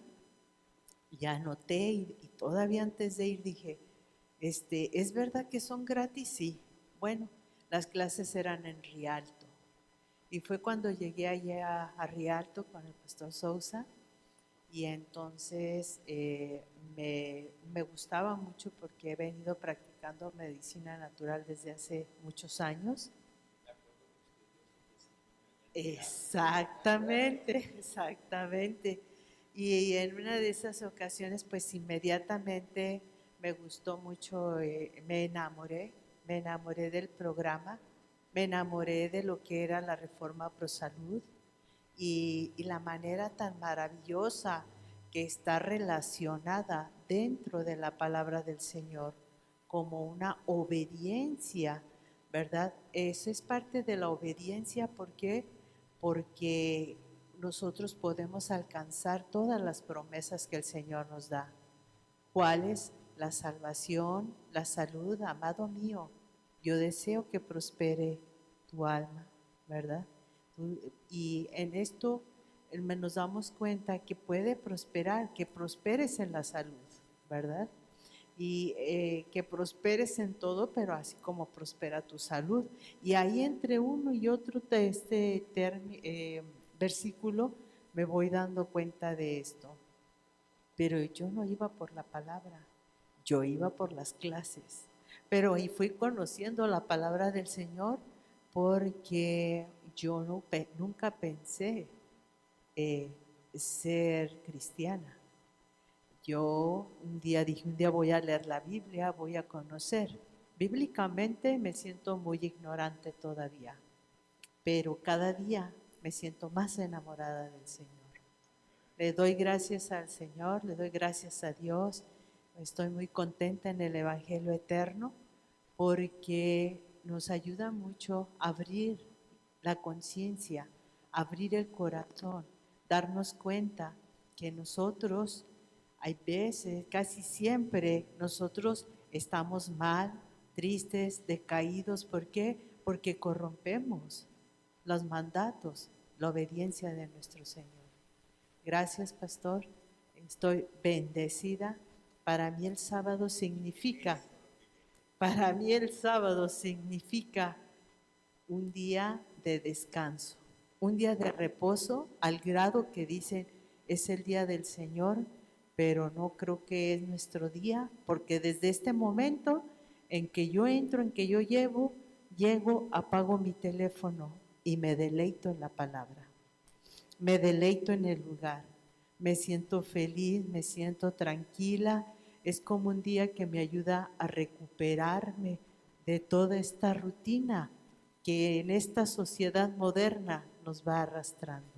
ya anoté y todavía antes de ir dije, ¿es verdad que son gratis? Sí. Bueno, las clases eran en Rialto. Y fue cuando llegué allá a Rialto con el pastor Sousa. Y entonces me gustaba mucho porque he venido practicando medicina natural desde hace muchos años. Exactamente. Y en una de esas ocasiones, pues inmediatamente me gustó mucho, me enamoré del programa, me enamoré de lo que era la Reforma Prosalud. Y la manera tan maravillosa que está relacionada dentro de la palabra del Señor como una obediencia, ¿verdad? Eso es parte de la obediencia, ¿por qué? Porque nosotros podemos alcanzar todas las promesas que el Señor nos da. ¿Cuáles? La salvación, la salud, amado mío. Yo deseo que prospere tu alma, ¿verdad? Y en esto nos damos cuenta que puede prosperar, que prosperes en la salud, ¿verdad? Y que prosperes en todo, pero así como prospera tu salud. Y ahí entre uno y otro de este versículo me voy dando cuenta de esto. Pero yo no iba por la palabra, yo iba por las clases. Pero ahí fui conociendo la palabra del Señor porque yo nunca pensé ser cristiana. Yo un día dije, un día voy a leer la Biblia, voy a conocer. Bíblicamente me siento muy ignorante todavía, pero cada día me siento más enamorada del Señor. Le doy gracias al Señor, le doy gracias a Dios. Estoy muy contenta en el Evangelio eterno porque nos ayuda mucho a abrir la conciencia, abrir el corazón, darnos cuenta que nosotros, hay veces, casi siempre, nosotros estamos mal, tristes, decaídos. ¿Por qué? Porque corrompemos los mandatos, la obediencia de nuestro Señor. Gracias, pastor. Estoy bendecida. Para mí el sábado significa un día de descanso, un día de reposo, al grado que dicen es el día del Señor, pero no creo que es nuestro día, porque desde este momento en que yo entro, en que yo llego, apago mi teléfono y me deleito en la palabra, me deleito en el lugar, me siento feliz, me siento tranquila. Es como un día que me ayuda a recuperarme de toda esta rutina que en esta sociedad moderna nos va arrastrando.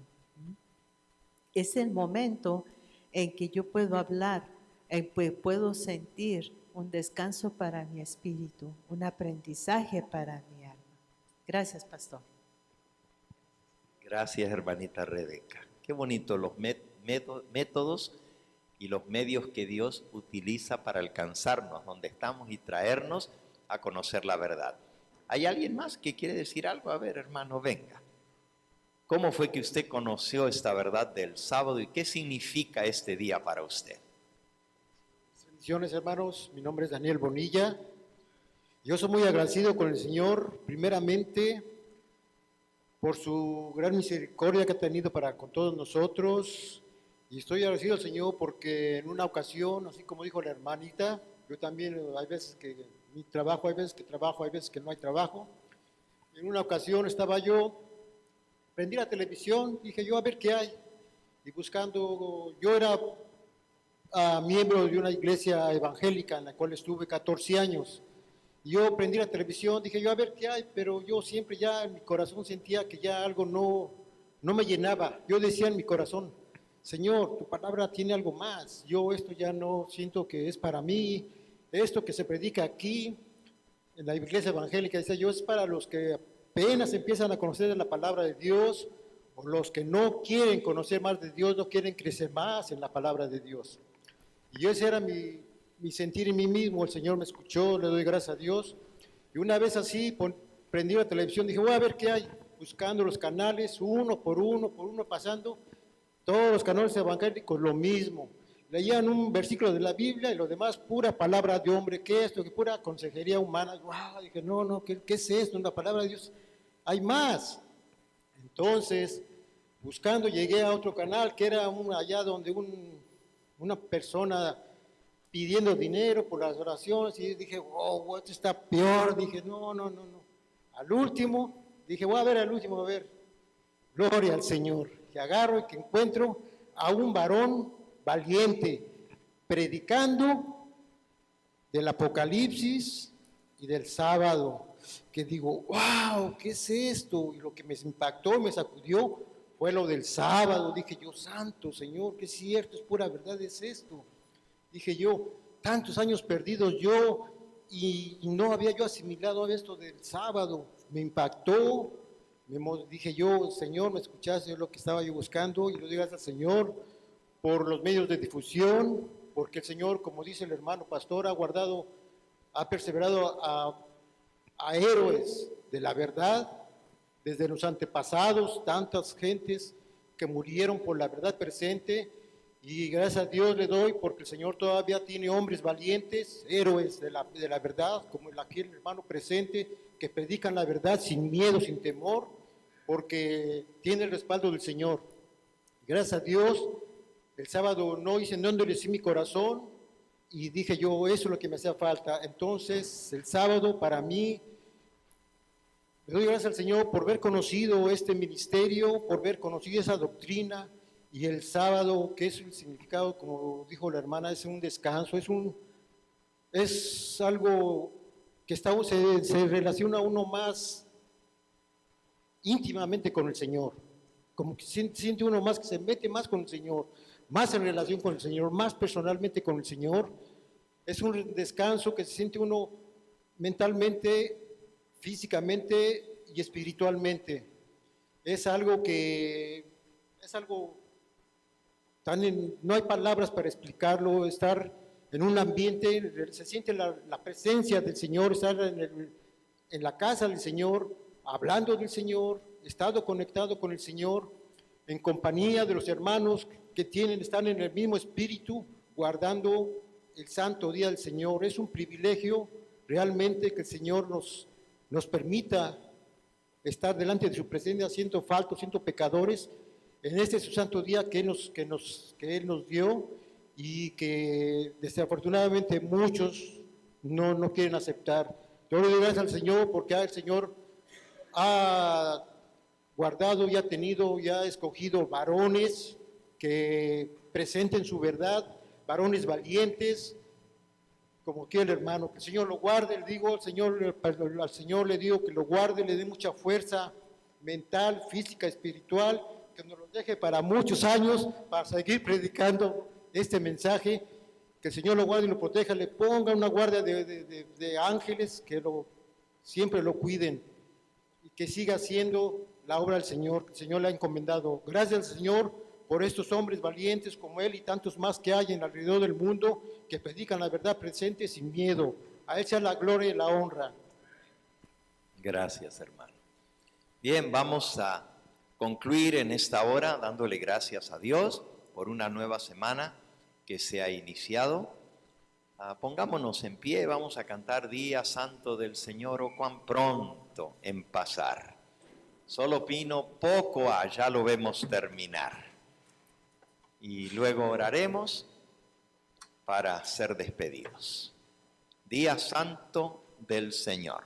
Es el momento en que yo puedo hablar, en que puedo sentir un descanso para mi espíritu, un aprendizaje para mi alma. Gracias, pastor. Gracias, hermanita Rebeca. Qué bonito los métodos y los medios que Dios utiliza para alcanzarnos donde estamos y traernos a conocer la verdad. ¿Hay alguien más que quiere decir algo? A ver, hermano, venga. ¿Cómo fue que usted conoció esta verdad del sábado y qué significa este día para usted? Bendiciones, hermanos. Mi nombre es Daniel Bonilla. Yo soy muy agradecido con el Señor, primeramente, por su gran misericordia que ha tenido para con todos nosotros. Y estoy agradecido al Señor porque en una ocasión, así como dijo la hermanita, yo también hay veces que mi trabajo, hay veces que trabajo, hay veces que no hay trabajo. En una ocasión estaba yo, prendí la televisión, dije yo a ver qué hay. Y buscando, yo era miembro de una iglesia evangélica en la cual estuve 14 años. Y yo prendí la televisión, dije yo a ver qué hay, pero yo siempre ya en mi corazón sentía que ya algo no me llenaba. Yo decía en mi corazón, Señor, tu palabra tiene algo más. Yo esto ya no siento que es para mí. Esto que se predica aquí en la iglesia evangélica, decía yo, es para los que apenas empiezan a conocer de la palabra de Dios, o los que no quieren conocer más de Dios, no quieren crecer más en la palabra de Dios. Y ese era mi sentir en mí mismo. El Señor me escuchó, le doy gracias a Dios. Y una vez así, prendí la televisión, dije, voy a ver qué hay, buscando los canales, uno por uno pasando. Todos los canales evangélicos lo mismo. Leían un versículo de la Biblia y lo demás pura palabra de hombre. ¿Qué es esto? Que pura consejería humana. Wow, dije, no, ¿qué es esto? Una palabra de Dios. Hay más. Entonces, buscando, llegué a otro canal que era allá donde una persona pidiendo dinero por las oraciones y dije, wow, esto está peor. Dije, no. Al último, dije, voy a ver al último, a ver. Gloria al Señor. Que agarro y que encuentro a un varón valiente predicando del Apocalipsis y del sábado, que digo, wow, ¿qué es esto? Y lo que me impactó, me sacudió, fue lo del sábado. Dije yo, santo Señor, que es cierto, es pura verdad, es esto. Dije yo, tantos años perdidos yo y no había yo asimilado esto del sábado. Me impactó. Dije yo, Señor, me escuchaste, es lo que estaba yo buscando, y lo digas al Señor por los medios de difusión, porque el Señor, como dice el hermano pastor, ha perseverado a héroes de la verdad, desde los antepasados, tantas gentes que murieron por la verdad presente, y gracias a Dios le doy porque el Señor todavía tiene hombres valientes, héroes de la verdad, como aquí el hermano presente, que predican la verdad sin miedo, sin temor, porque tiene el respaldo del Señor. Gracias a Dios, el sábado no hice, no endurecí mi corazón, y dije yo, eso es lo que me hacía falta. Entonces, el sábado para mí, le doy gracias al Señor por haber conocido este ministerio, por haber conocido esa doctrina, y el sábado, que es el significado, como dijo la hermana, es un descanso, es algo que se relaciona uno más íntimamente con el Señor, como que siente uno más, que se mete más con el Señor, más en relación con el Señor, más personalmente con el Señor. Es un descanso que se siente uno mentalmente, físicamente y espiritualmente. Es algo no hay palabras para explicarlo, estar en un ambiente, se siente la presencia del Señor, estar en la casa del Señor, hablando del Señor, estado conectado con el Señor, en compañía de los hermanos que están en el mismo espíritu, guardando el santo día del Señor. Es un privilegio realmente que el Señor nos permita estar delante de su presencia, siendo faltos, siendo pecadores, en este su santo día que Él nos dio, y que desafortunadamente muchos no quieren aceptar. Yo le doy gracias al Señor porque el Señor ha guardado y ha escogido varones que presenten su verdad, varones valientes, como aquí el hermano. Que el Señor lo guarde, le digo al Señor le digo que lo guarde, le dé mucha fuerza mental, física, espiritual, que nos lo deje para muchos años, para seguir predicando este mensaje, que el Señor lo guarde y lo proteja, le ponga una guardia de ángeles que siempre lo cuiden, y que siga haciendo la obra del Señor, que el Señor le ha encomendado. Gracias al Señor por estos hombres valientes como Él y tantos más que hay alrededor del mundo, que predican la verdad presente sin miedo. A Él sea la gloria y la honra. Gracias, hermano. Bien, vamos a concluir en esta hora dándole gracias a Dios por una nueva semana que se ha iniciado. Pongámonos en pie, vamos a cantar Día Santo del Señor, oh cuán pronto en pasar. Solo opino, poco ya lo vemos terminar. Y luego oraremos para ser despedidos. Día Santo del Señor.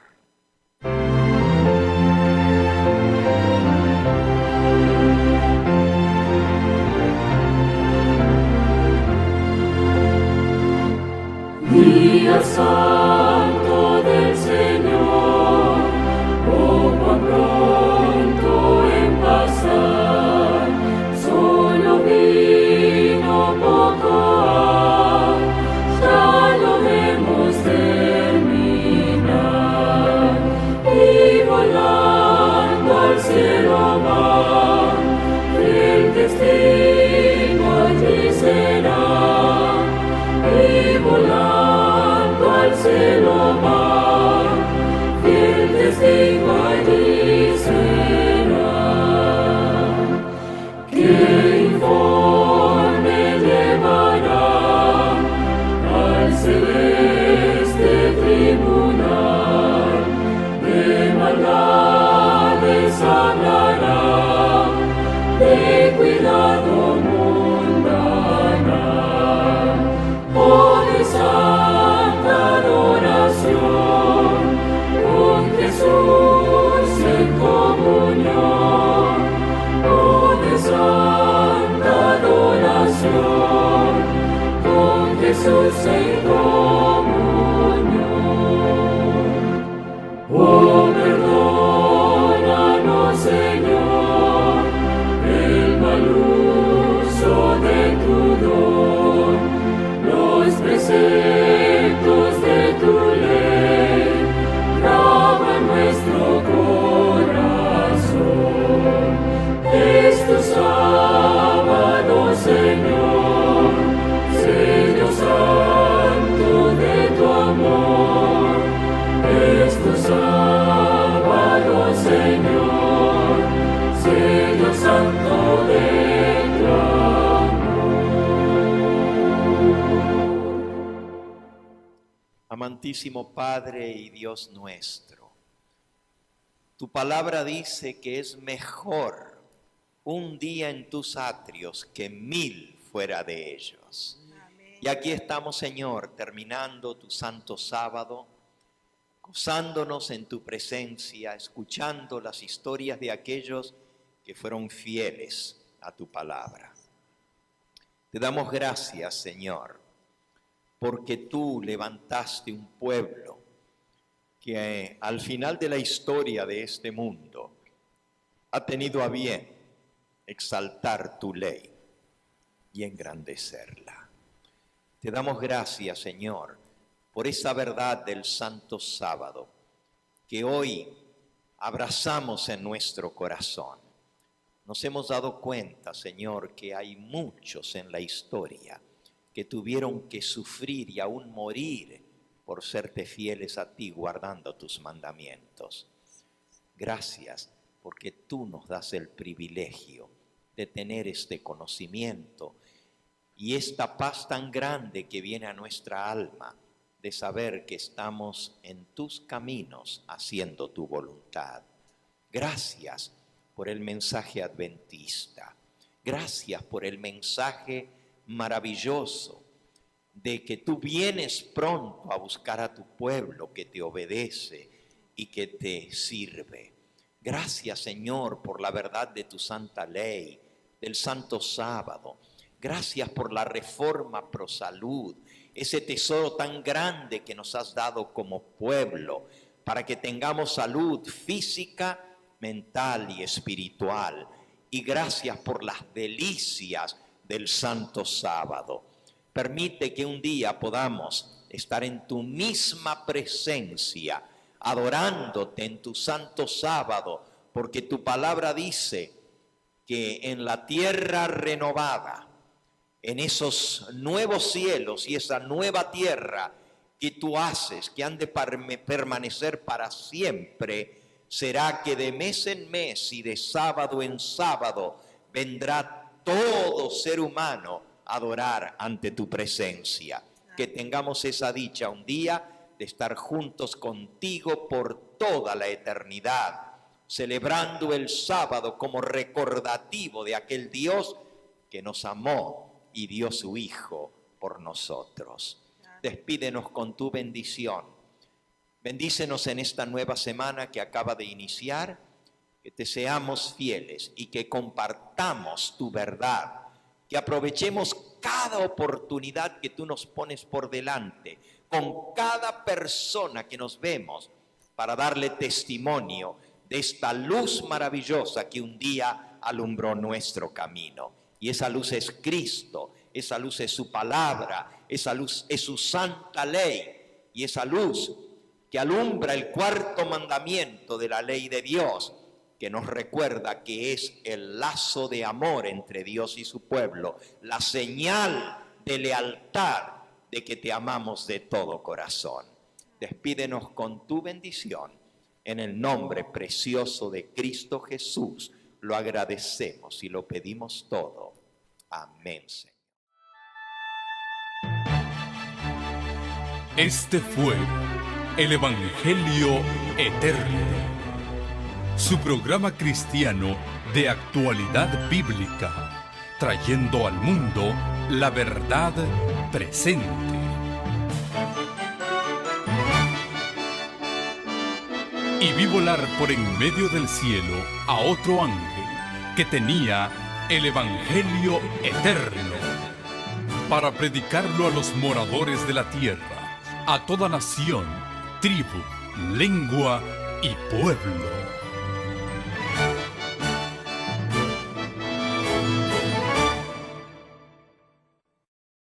Día Santo del Señor, oh cuán pronto en pasar, solo vino poco ya lo vemos terminar, y volando al cielo va, el testigo allí será, y volando al cielo va, fiel testigo allí será. Que informe llevará al celeste tribunal, de maldades hablará, de cuidado mundana, oh de santa adoración. amantísimo Padre y Dios nuestro, tu palabra dice que es mejor un día en tus atrios que 1000 fuera de ellos. Amén. Y aquí estamos, Señor, terminando tu santo sábado, gozándonos en tu presencia, escuchando las historias de aquellos que fueron fieles a tu palabra. Te damos gracias, Señor, porque tú levantaste un pueblo que al final de la historia de este mundo ha tenido a bien exaltar tu ley y engrandecerla. Te damos gracias, Señor, por esa verdad del Santo Sábado que hoy abrazamos en nuestro corazón. Nos hemos dado cuenta, Señor, que hay muchos en la historia que tuvieron que sufrir y aún morir por serte fieles a ti, guardando tus mandamientos. Gracias, porque tú nos das el privilegio de tener este conocimiento y esta paz tan grande que viene a nuestra alma, de saber que estamos en tus caminos haciendo tu voluntad. Gracias por el mensaje adventista. Gracias por el mensaje maravilloso de que tú vienes pronto a buscar a tu pueblo que te obedece y que te sirve. Gracias, Señor, por la verdad de tu santa ley, del santo sábado. Gracias por la reforma pro salud, ese tesoro tan grande que nos has dado como pueblo, para que tengamos salud física, mental y espiritual. Y gracias por las delicias del santo sábado. Permite que un día podamos estar en tu misma presencia, adorándote en tu santo sábado, porque tu palabra dice que en la tierra renovada, en esos nuevos cielos y esa nueva tierra que tú haces, que han de permanecer para siempre, será que de mes en mes y de sábado en sábado vendrá todo ser humano a adorar ante tu presencia. Que tengamos esa dicha un día de estar juntos contigo por toda la eternidad, celebrando el sábado como recordativo de aquel Dios que nos amó y dio su Hijo por nosotros. Despídenos con tu bendición. Bendícenos en esta nueva semana que acaba de iniciar, que te seamos fieles y que compartamos tu verdad, que aprovechemos cada oportunidad que tú nos pones por delante, con cada persona que nos vemos, para darle testimonio de esta luz maravillosa que un día alumbró nuestro camino. Y esa luz es Cristo, esa luz es su palabra, esa luz es su santa ley, y esa luz que alumbra el cuarto mandamiento de la ley de Dios, que nos recuerda que es el lazo de amor entre Dios y su pueblo, la señal de lealtad de que te amamos de todo corazón. Despídenos con tu bendición, en el nombre precioso de Cristo Jesús. Lo agradecemos y lo pedimos todo. Amén, Señor. Este fue el Evangelio Eterno, su programa cristiano de actualidad bíblica, trayendo al mundo la verdad presente. Y vi volar por en medio del cielo a otro ángel que tenía el Evangelio Eterno, para predicarlo a los moradores de la tierra, a toda nación, tribu, lengua y pueblo.